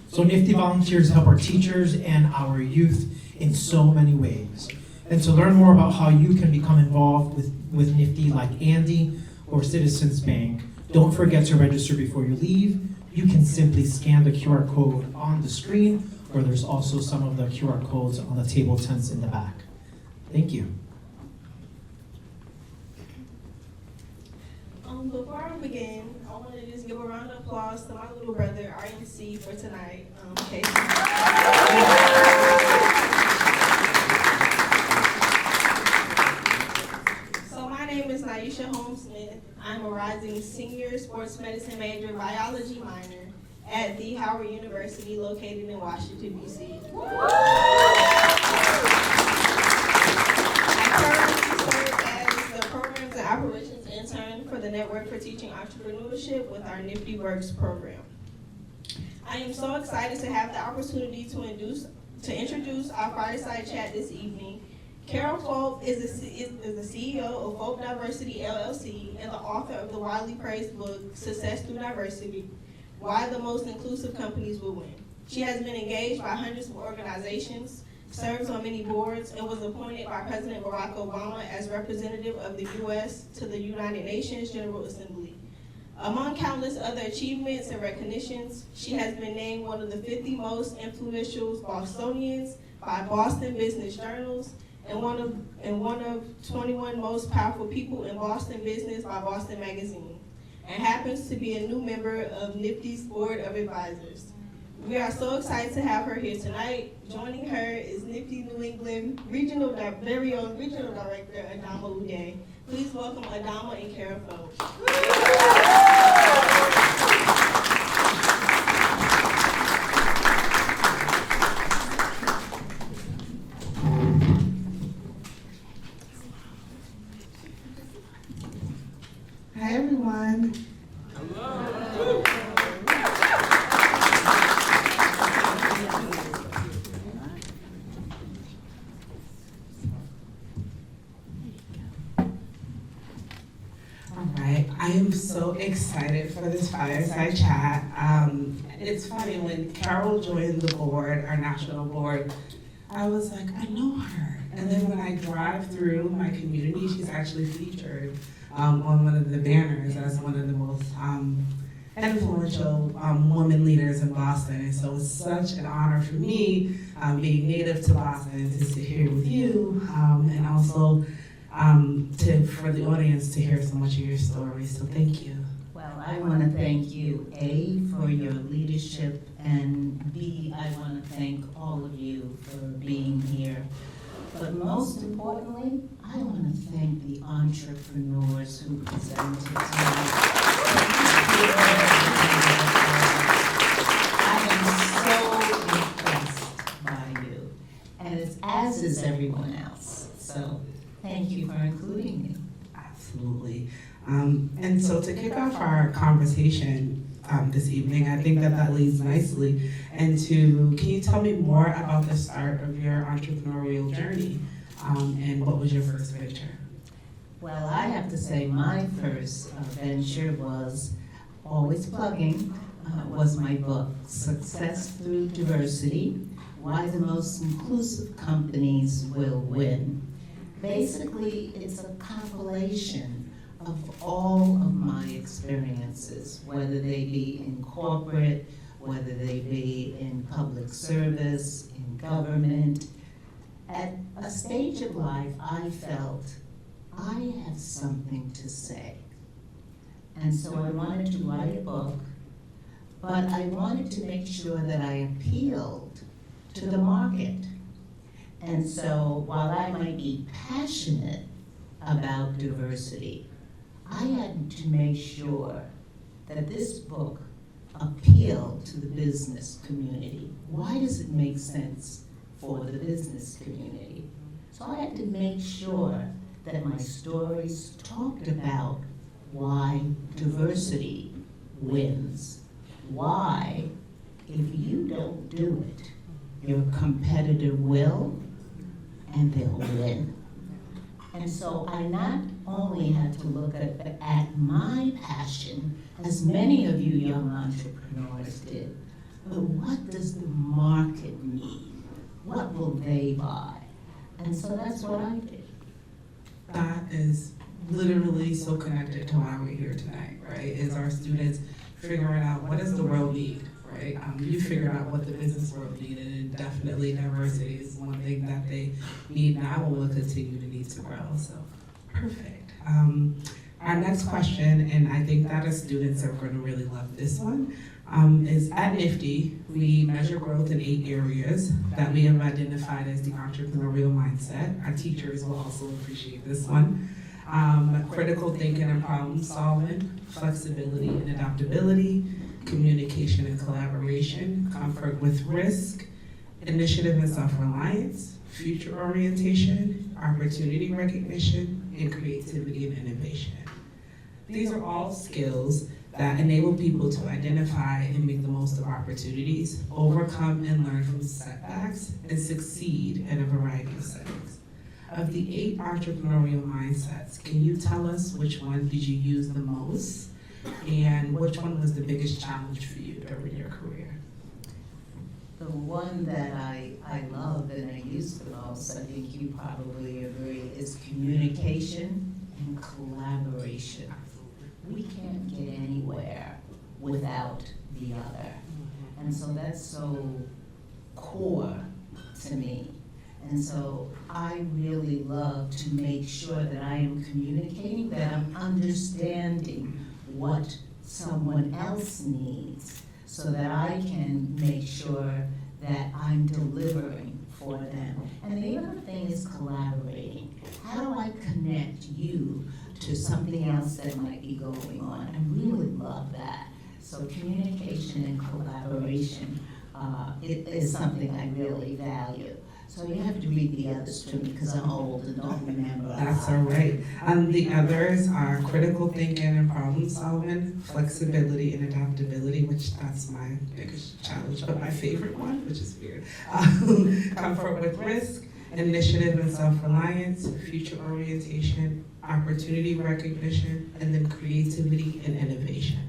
So NFTE volunteers help our teachers and our youth in so many ways. And to learn more about how you can become involved with NFTE like Andy or Citizens Bank, don't forget to register before you leave. You can simply scan the QR code on the screen, or there's also some of the QR codes on the table tents in the back. Thank you. Before I begin, I want to just give a round of applause to my little brother, RMC, for tonight. So my name is Naisha Holmes-Smith. I'm a rising senior sports medicine major, biology minor at the Howard University located in Washington, D.C. I currently serve as the Programs and Operations Intern network for teaching entrepreneurship with our Nifty Works program. I am so excited to have the opportunity to introduce our fireside chat this evening. Carol Folk is the CEO of Folk Diversity LLC and the author of the widely praised book, Success Through Diversity, Why the Most Inclusive Companies Will Win. She has been engaged by hundreds of organizations, serves on many boards, and was appointed by President Barack Obama as representative of the U.S. to the United Nations General Assembly. Among countless other achievements and recognitions, she has been named one of the 50 most influential Bostonians by Boston Business Journals and one of 21 most powerful people in Boston business by Boston Magazine, and happens to be a new member of Nifty's Board of Advisors. We are so excited to have her here tonight. Joining her is Nifty New England very own Regional Director, Adama Uday. Please welcome Adama and Kara Folk. Hi, everyone. Hello. All right, I am so excited for this fireside chat. It's funny, when Carol joined the board, our national board, I was like, I know her. And then when I drive through my community, she's actually featured on one of the banners as one of the most influential women leaders in Boston. And so it's such an honor for me, being native to Boston, to sit here with you, and also for the audience to hear so much of your story. So thank you. Well, I want to thank you, A, for your leadership, and B, I want to thank all of you for being here. But most importantly, I want to thank the entrepreneurs who presented tonight. I am so impressed by you, and as is everyone else. So thank you for including me. Absolutely. And so to kick off our conversation this evening, I think that leads nicely into, can you tell me more about the start of your entrepreneurial journey, and what was your first venture? Well, I have to say my first venture was, always plugging, was my book, Success Through Diversity, Why the Most Inclusive Companies Will Win. Basically, it's a compilation of all of my experiences, whether they be in corporate, whether they be in public service, in government. At a stage of life, I felt I have something to say. And so I wanted to write a book, but I wanted to make sure that I appealed to the market. And so while I might be passionate about diversity, I had to make sure that this book appealed to the business community. Why does it make sense for the business community? So I had to make sure that my stories talked about why diversity wins. Why, if you don't do it, your competitor will, and they'll win. And so I not only had to look at my passion, as many of you young entrepreneurs did, but what does the market need? What will they buy? And so that's what I did. That is literally so connected to why we're here tonight, right? Is our students figuring out what does the world need, right? You figured out what the business world needed, and definitely diversity is one thing that they need now and will continue to need to grow, so perfect. Our next question, and I think that our students are going to really love this one, is at Nifty, we measure growth in 8 areas that we have identified as the entrepreneurial mindset. Our teachers will also appreciate this one. Critical thinking and problem solving, flexibility and adaptability, communication and collaboration, comfort with risk, initiative and self-reliance, future orientation, opportunity recognition, and creativity and innovation. These are all skills that enable people to identify and make the most of opportunities, overcome and learn from setbacks, and succeed in a variety of settings. Of the 8 entrepreneurial mindsets, can you tell us which one did you use the most, and which one was the biggest challenge for you during your career? The one that I love and I use the most, I think you probably agree, is communication and collaboration. We can't get anywhere without the other. And so that's so core to me. And so I really love to make sure that I am communicating, that I'm understanding what someone else needs, so that I can make sure that I'm delivering for them. And the other thing is collaborating. How do I connect you to something else that might be going on? I really love that. So communication and collaboration it is something I really value. So you have to read the others to me because I'm old and don't remember. That's all right. The others are critical thinking and problem solving, flexibility and adaptability, which that's my biggest challenge, but my favorite one, which is weird. Comfort with risk, initiative and self-reliance, future orientation, opportunity recognition, and then creativity and innovation.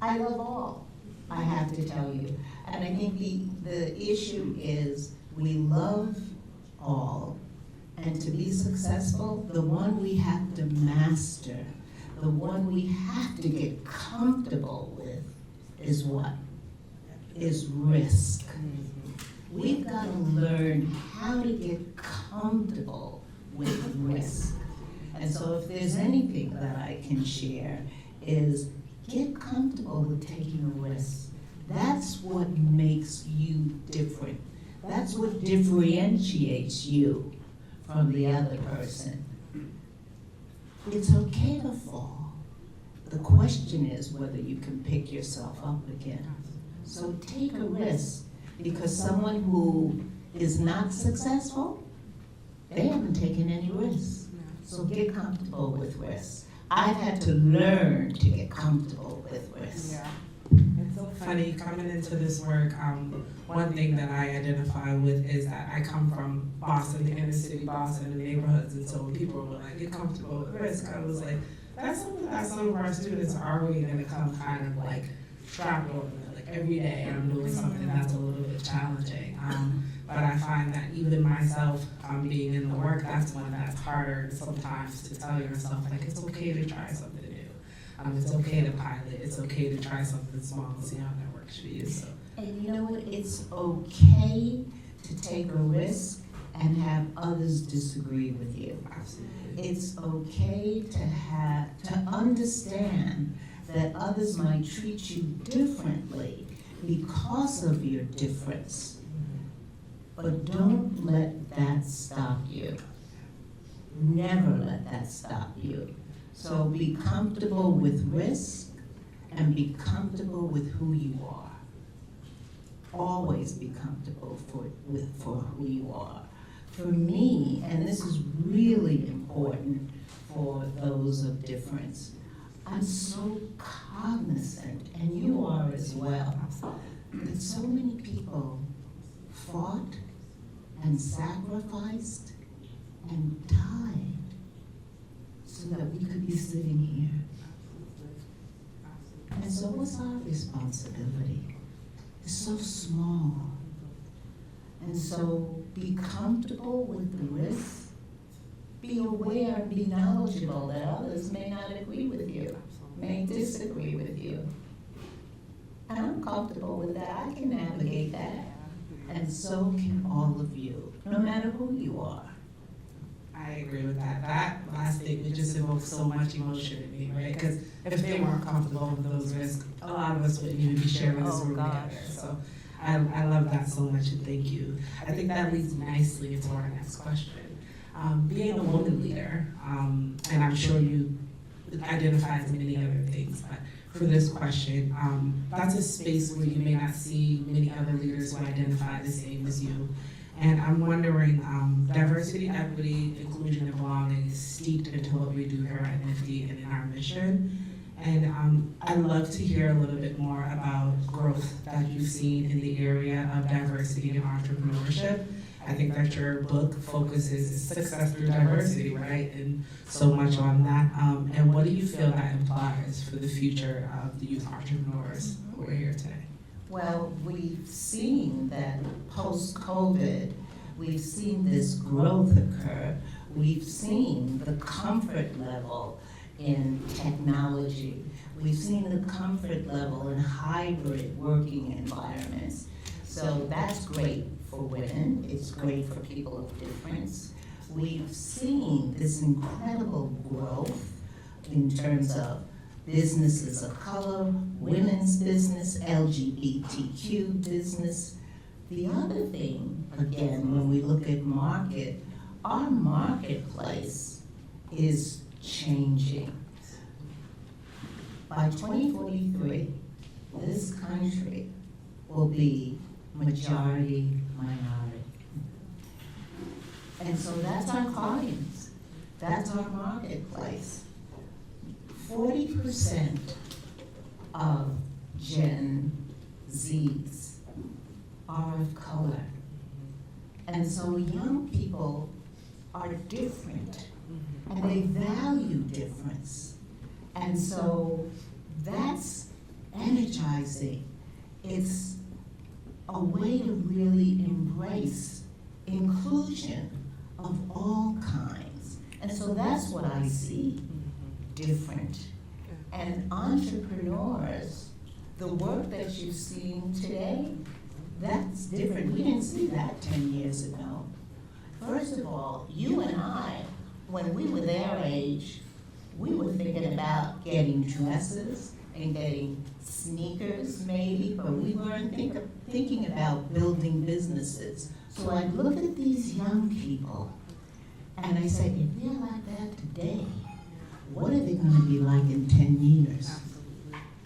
I love all, I have to tell you. And I think the issue is we love all, and to be successful, the one we have to master, the one we have to get comfortable with is what? Is risk. We've got to learn how to get comfortable with risk. And so if there's anything that I can share is get comfortable with taking a risk. That's what makes you different. That's what differentiates you from the other person. It's okay to fall. The question is whether you can pick yourself up again. So take a risk, because someone who is not successful, they haven't taken any risks. So get comfortable with risks. I've had to learn to get comfortable with risks. Yeah. It's so funny, coming into this work, one thing that I identify with is that I come from Boston, the inner city Boston, the neighborhoods, and so when people were like, get comfortable with risk, I was like, that's something that some of our students are already gonna come kind of like trapped over. Like every day I'm doing something that's a little bit challenging. But I find that even myself, being in the work, that's one that's harder sometimes to tell yourself, like, it's okay to try something new. It's okay to pilot, it's okay to try something small and see how that works for you. So. And you know what, it's okay to take a risk and have others disagree with you. Absolutely. It's okay to understand that others might treat you differently because of your difference. But don't let that stop you. Never let that stop you. So be comfortable with risk and be comfortable with who you are. Always be comfortable for who you are. For me, and this is really important for those of difference, I'm so cognizant, and you are as well, that so many people fought and sacrificed and died so that we could be sitting here. And so what's our responsibility? It's so small. And so be comfortable with the risk. Be aware and be knowledgeable that others may not agree with you, may disagree with you. And I'm comfortable with that. I can navigate that. And so can all of you, no matter who you are. I agree with that. That last statement just evokes so much emotion in me, right? Because if they weren't comfortable with those risks, a lot of us wouldn't even be sharing this room together. So I love that so much, and thank you. I think that leads nicely into our next question. Being a woman leader, and I'm sure you identify as many other things, but for this question, that's a space where you may not see many other leaders who identify the same as you. And I'm wondering, diversity, equity, inclusion, and belonging is steeped into what we do here at NFTE and in our mission. And I'd love to hear a little bit more about growth that you've seen in the area of diversity and entrepreneurship. I think that your book focuses success through diversity, right? And so much on that. And what do you feel that implies for the future of the youth entrepreneurs who are here today? Well, we've seen that post-COVID, we've seen this growth occur. We've seen the comfort level in technology. We've seen the comfort level in hybrid working environments. So that's great for women. It's great for people of difference. We've seen this incredible growth in terms of businesses of color, women's business, LGBTQ business. The other thing, again, when we look at market, our marketplace is changing. By 2043, this country will be majority minority. And so that's our clients, that's our marketplace. 40% of Gen Zs are of color. And so young people are different, and they value difference. And so that's energizing. It's a way to really embrace inclusion of all kinds. And so that's what I see different. And entrepreneurs, the work that you've seen today, that's different. We didn't see that 10 years ago. First of all, you and I, when we were their age, we were thinking about getting dresses and getting sneakers maybe, but we weren't thinking about building businesses. So I look at these young people and I say, if they're like that today, what are they going to be like in 10 years?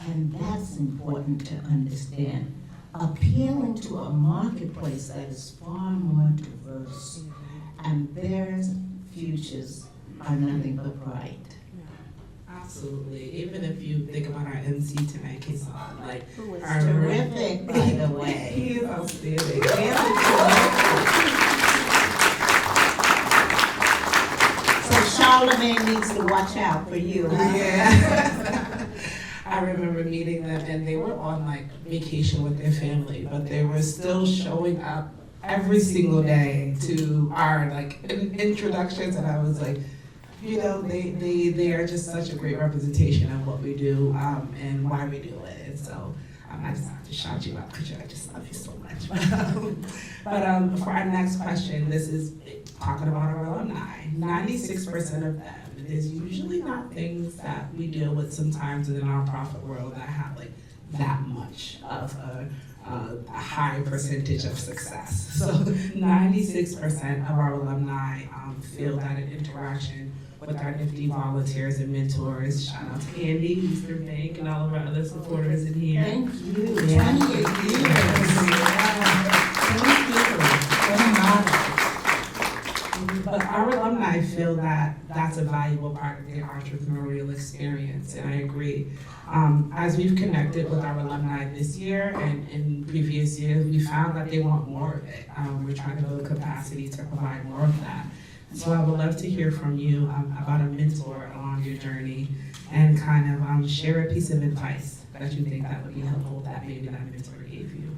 And that's important to understand. Appealing to a marketplace that is far more diverse, and their futures are nothing but bright. Absolutely. Even if you think about our MC tonight, Kisan, like, who is our terrific, by the way. He is outstanding. So Charlemagne needs to watch out for you, huh? Yeah. I remember meeting them, and they were on like vacation with their family, but they were still showing up every single day to our like introductions, and I was like, you know, they are just such a great representation of what we do and why we do it. And so I just have to shout you out because I just love you so much. But for our next question, this is talking about our alumni. 96% of them, there's usually not things that we deal with sometimes in the nonprofit world that have like that much of a high percentage of success. So 96% of our alumni feel that an interaction with our NFTE volunteers and mentors, shout out to Andy, Easter Bank, and all of our other supporters in here. Thank you. Yeah. 28 years. Thank you. What an honor. But our alumni feel that that's a valuable part of their entrepreneurial experience, and I agree. As we've connected with our alumni this year and in previous years, we found that they want more of it. We're trying to build capacity to provide more of that. So I would love to hear from you about a mentor along your journey and kind of share a piece of advice that you think that would be helpful that maybe that mentor gave you.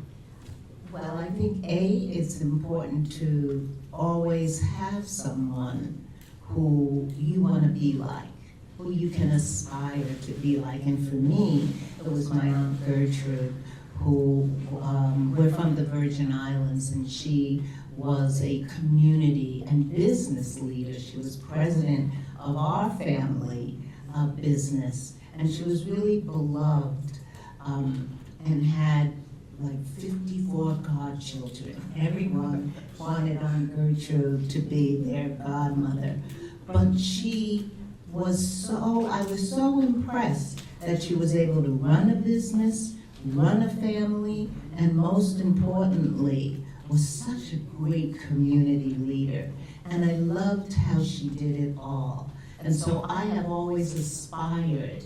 Well, I think it's important to always have someone who you want to be like, who you can aspire to be like. And for me, it was my Aunt Gertrude, who, we're from the Virgin Islands, and she was a community and business leader. She was president of our family business, and she was really beloved and had like 54 godchildren. Everyone wanted Aunt Gertrude to be their godmother. But she was I was so impressed that she was able to run a business, run a family, and most importantly, was such a great community leader, and I loved how she did it all. And so I have always aspired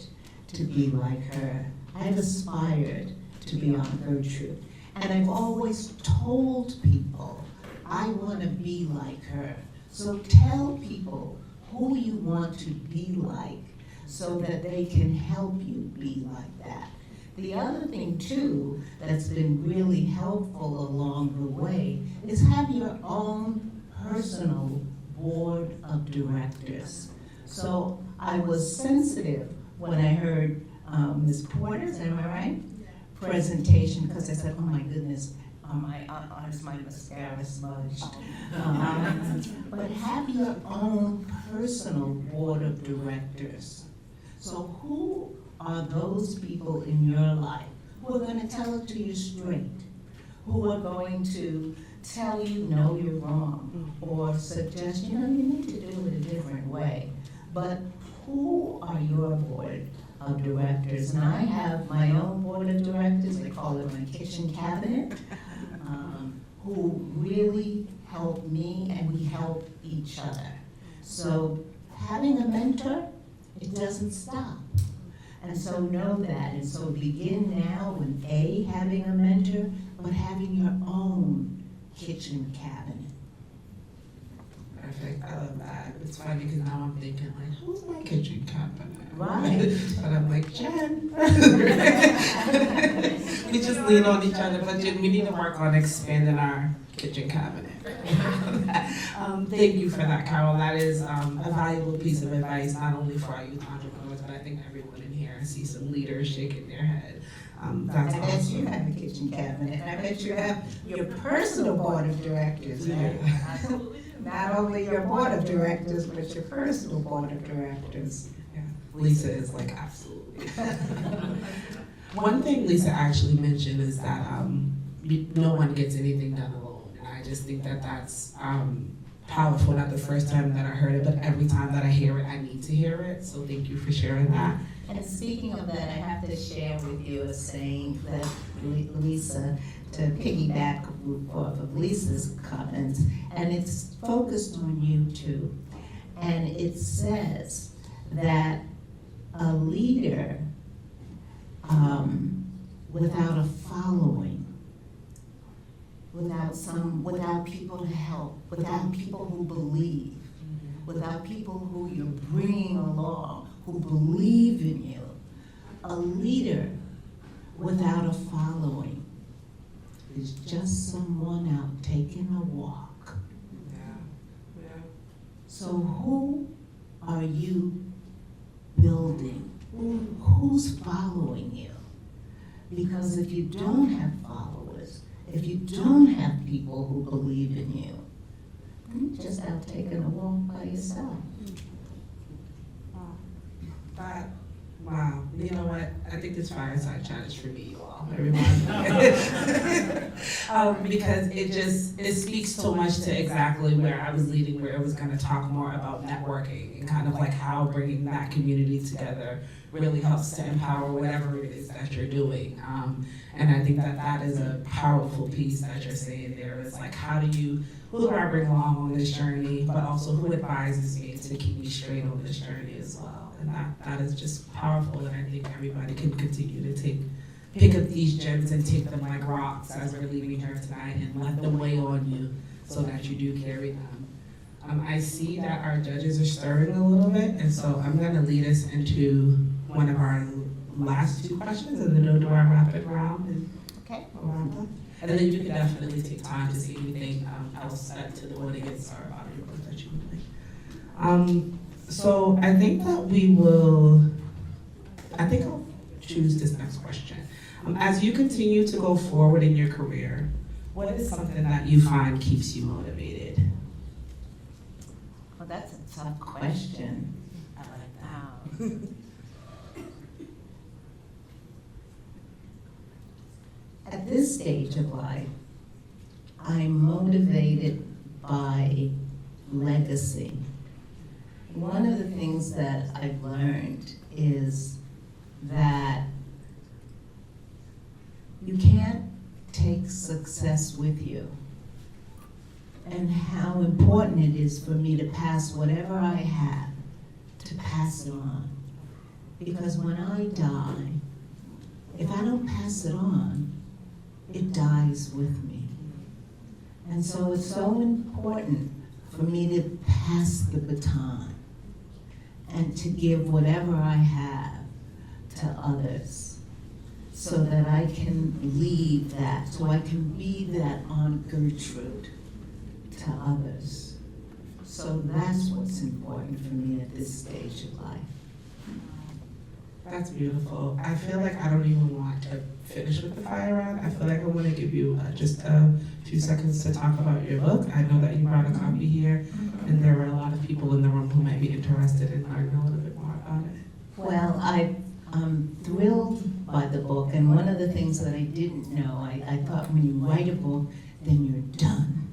to be like her. I've aspired to be Aunt Gertrude. And I've always told people, I want to be like her. So tell people who you want to be like so that they can help you be like that. The other thing too that's been really helpful along the way is have your own personal board of directors. So I was sensitive when I heard Ms. Porter's, am I right? Presentation, because I said, oh my goodness, is my mascara smudged? But have your own personal board of directors. So who are those people in your life who are going to tell it to you straight? Who are going to tell you, no, you're wrong, or suggest, you need to do it a different way. But who are your board of directors? And I have my own board of directors, I call it my kitchen cabinet, who really help me and we help each other. So having a mentor, it doesn't stop. And so know that. And so begin now with having a mentor, but having your own kitchen cabinet. Perfect, I love that. It's funny because now I'm thinking like, who's my kitchen cabinet? Right. But I'm like, Jen. We just lean on each other, but Jen, we need to work on expanding our kitchen cabinet. Thank you for that, Carol. That is a valuable piece of advice, not only for our youth entrepreneurs, but I think everyone in here sees some leaders shaking their head. That's I bet you have a kitchen cabinet. I bet you have your personal board of directors. Right? Not only your board of directors, but your personal board of directors. Yeah. Lisa is like, absolutely. One thing Lisa actually mentioned is that no one gets anything done alone. And I just think that that's powerful. Not the first time that I heard it, but every time that I hear it, I need to hear it. So thank you for sharing that. And speaking of that, I have to share with you a saying that Lisa, to piggyback off of Lisa's comments, and it's focused on you too. And it says that a leader without a following, without people to help, without people who believe, without people who you're bringing along, who believe in you, a leader without a following is just someone out taking a walk. Yeah. So who are you building? Who's following you? Because if you don't have followers, if you don't have people who believe in you, then you're just out taking a walk by yourself. Wow, you know what? I think this fireside chat is for me, you all, everyone. Because it speaks so much to exactly where I was leading, where it was gonna talk more about networking and kind of like how bringing that community together really helps to empower whatever it is that you're doing. And I think that that is a powerful piece that you're saying there. It's like, who do I bring along on this journey, but also who advises me to keep me straight on this journey as well. And that is just powerful, and I think everybody can continue to pick up these gems and take them like rocks as we're leaving here tonight and let them weigh on you so that you do carry them. I see that our judges are stirring a little bit, and so I'm gonna lead us into one of our last two questions, and then we'll do our rapid round. Okay. And then you can definitely take time to see anything else to the audience or about your book that you would like. So I think that I'll choose this next question. As you continue to go forward in your career, what is something that you find keeps you motivated? Well, that's a tough question. I like that. At this stage of life, I'm motivated by legacy. One of the things that I've learned is that you can't take success with you. and how important it is for me to pass whatever I have, to pass it on. Because when I die, if I don't pass it on, it dies with me. And so it's so important for me to pass the baton and to give whatever I have to others so that I can leave that, so I can be that Aunt Gertrude to others. So that's what's important for me at this stage of life. That's beautiful. I feel like I don't even want to finish with the fire round. I feel like I want to give you just a few seconds to talk about your book. I know that you brought a copy here, and there were a lot of people in the room who might be interested in learning a little bit more about it. Well, I'm thrilled by the book, and one of the things that I didn't know, I thought when you write a book, then you're done,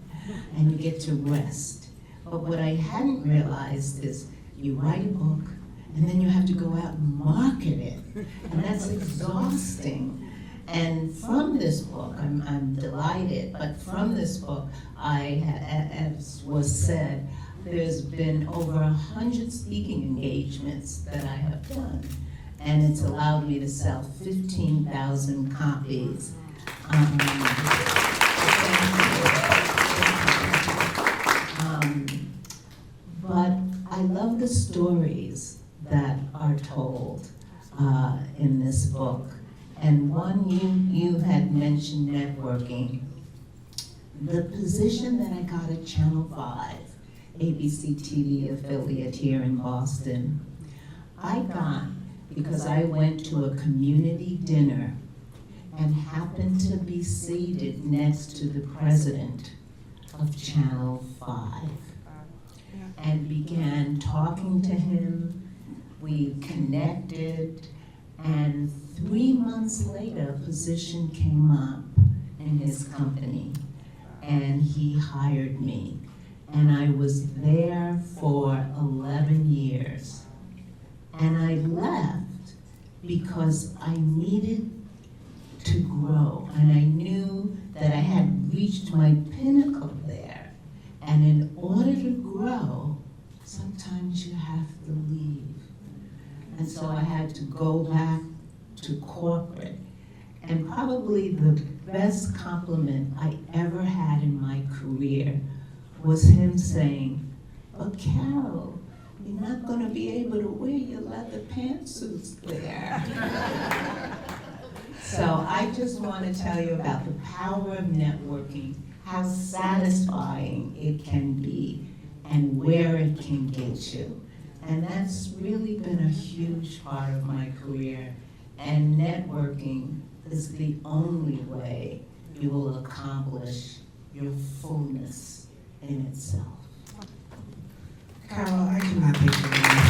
and you get to rest. But what I hadn't realized is you write a book, and then you have to go out and market it, and that's exhausting. And from this book, I'm delighted, but from this book, as was said, there's been over 100 speaking engagements that I have done, and it's allowed me to sell 15,000 copies. But I love the stories that are told in this book. And one, you had mentioned networking. The position that I got at Channel 5, ABC TV affiliate here in Boston, I got because I went to a community dinner and happened to be seated next to the president of Channel 5 and began talking to him. We connected, and 3 months later, a position came up in his company, and he hired me. And I was there for 11 years. And I left because I needed to grow, and I knew that I had reached my pinnacle there. And in order to grow, sometimes you have to leave. And so I had to go back to corporate. And probably the best compliment I ever had in my career was him saying, "But Carol, you're not going to be able to wear your leather pantsuits there." So I just want to tell you about the power of networking, how satisfying it can be, and where it can get you. And that's really been a huge part of my career. And networking is the only way you will accomplish your fullness in itself. Carol, I cannot thank you enough.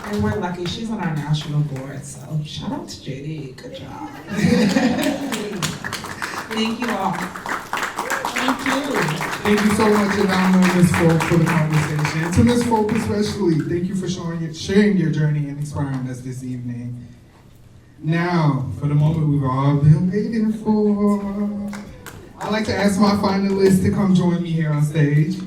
And we're lucky, she's on our national board, so shout out to JD, good job. Thank you all. Thank you. Thank you so much, Adama and Ms. Folk, for the conversation. And to Ms. Folk especially, thank you for sharing your journey and inspiring us this evening. Now, for the moment we've all been waiting for, I'd like to ask my finalists to come join me here on stage.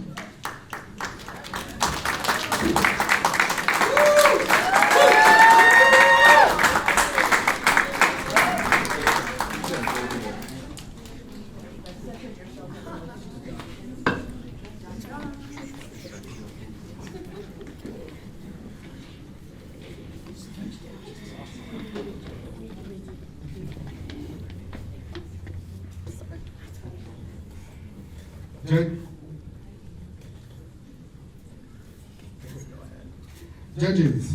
Judges,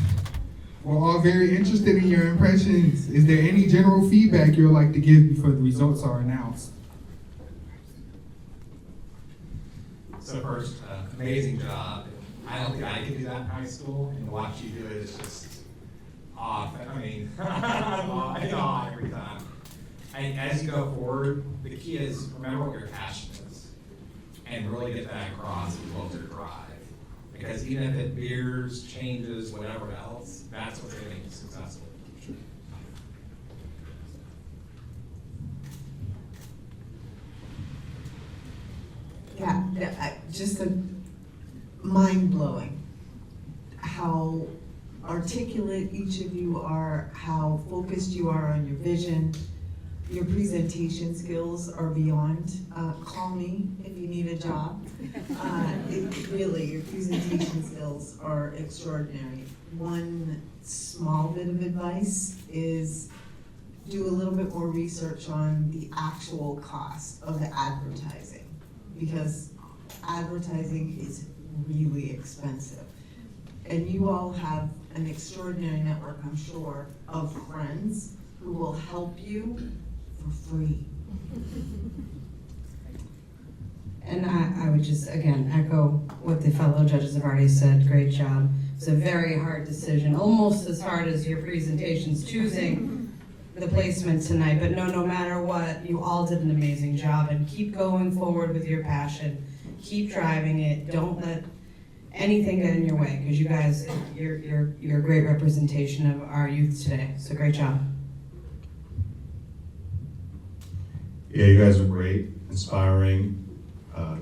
we're all very interested in your impressions. Is there any general feedback you would like to give before the results are announced? So first, amazing job. I don't think I could do that in high school, and to watch you do it is just off. I mean, awe every time. As you go forward, the key is remember what your passion is, and really get that across as well as your drive. Because even if it veers, changes, whatever else, that's what's going to make you successful. just mind-blowing how articulate each of you are, how focused you are on your vision. Your presentation skills are beyond. Call me if you need a job. Really, your presentation skills are extraordinary. One small bit of advice is do a little bit more research on the actual cost of the advertising, because advertising is really expensive. And you all have an extraordinary network, I'm sure, of friends who will help you for free. And I would just, again, echo what the fellow judges have already said. Great job. It's a very hard decision, almost as hard as your presentations, choosing the placement tonight. But no matter what, you all did an amazing job, and keep going forward with your passion. Keep driving it. Don't let anything get in your way, because you guys, you're a great representation of our youth today. So great job. Yeah, you guys are great, inspiring.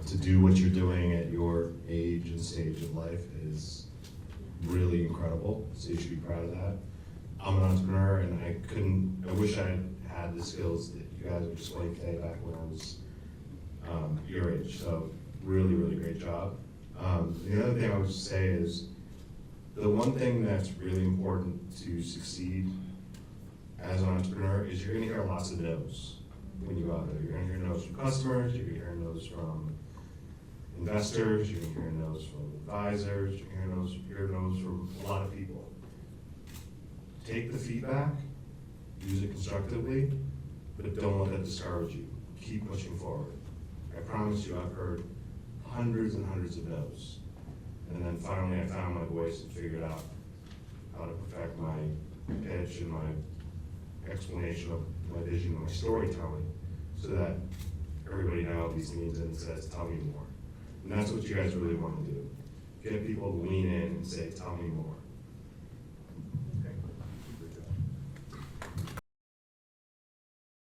To do what you're doing at your age and stage of life is really incredible, so you should be proud of that. I'm an entrepreneur, and I wish I had the skills that you guys were displaying today back when I was your age, so really, really great job. The other thing I would say is, the one thing that's really important to succeed as an entrepreneur is you're gonna hear lots of no's when you go out there. You're gonna hear no's from customers, you're gonna hear no's from investors, you're gonna hear no's from advisors, you're gonna hear no's from a lot of people. Take the feedback, use it constructively, but don't let that discourage you. Keep pushing forward. I promise you, I've heard hundreds and hundreds of no's. And then finally I found my voice and figured out how to perfect my pitch and my explanation of my vision and my storytelling, so that everybody now at least leans in and says, tell me more. And that's what you guys really want to do. Get people to lean in and say, tell me more.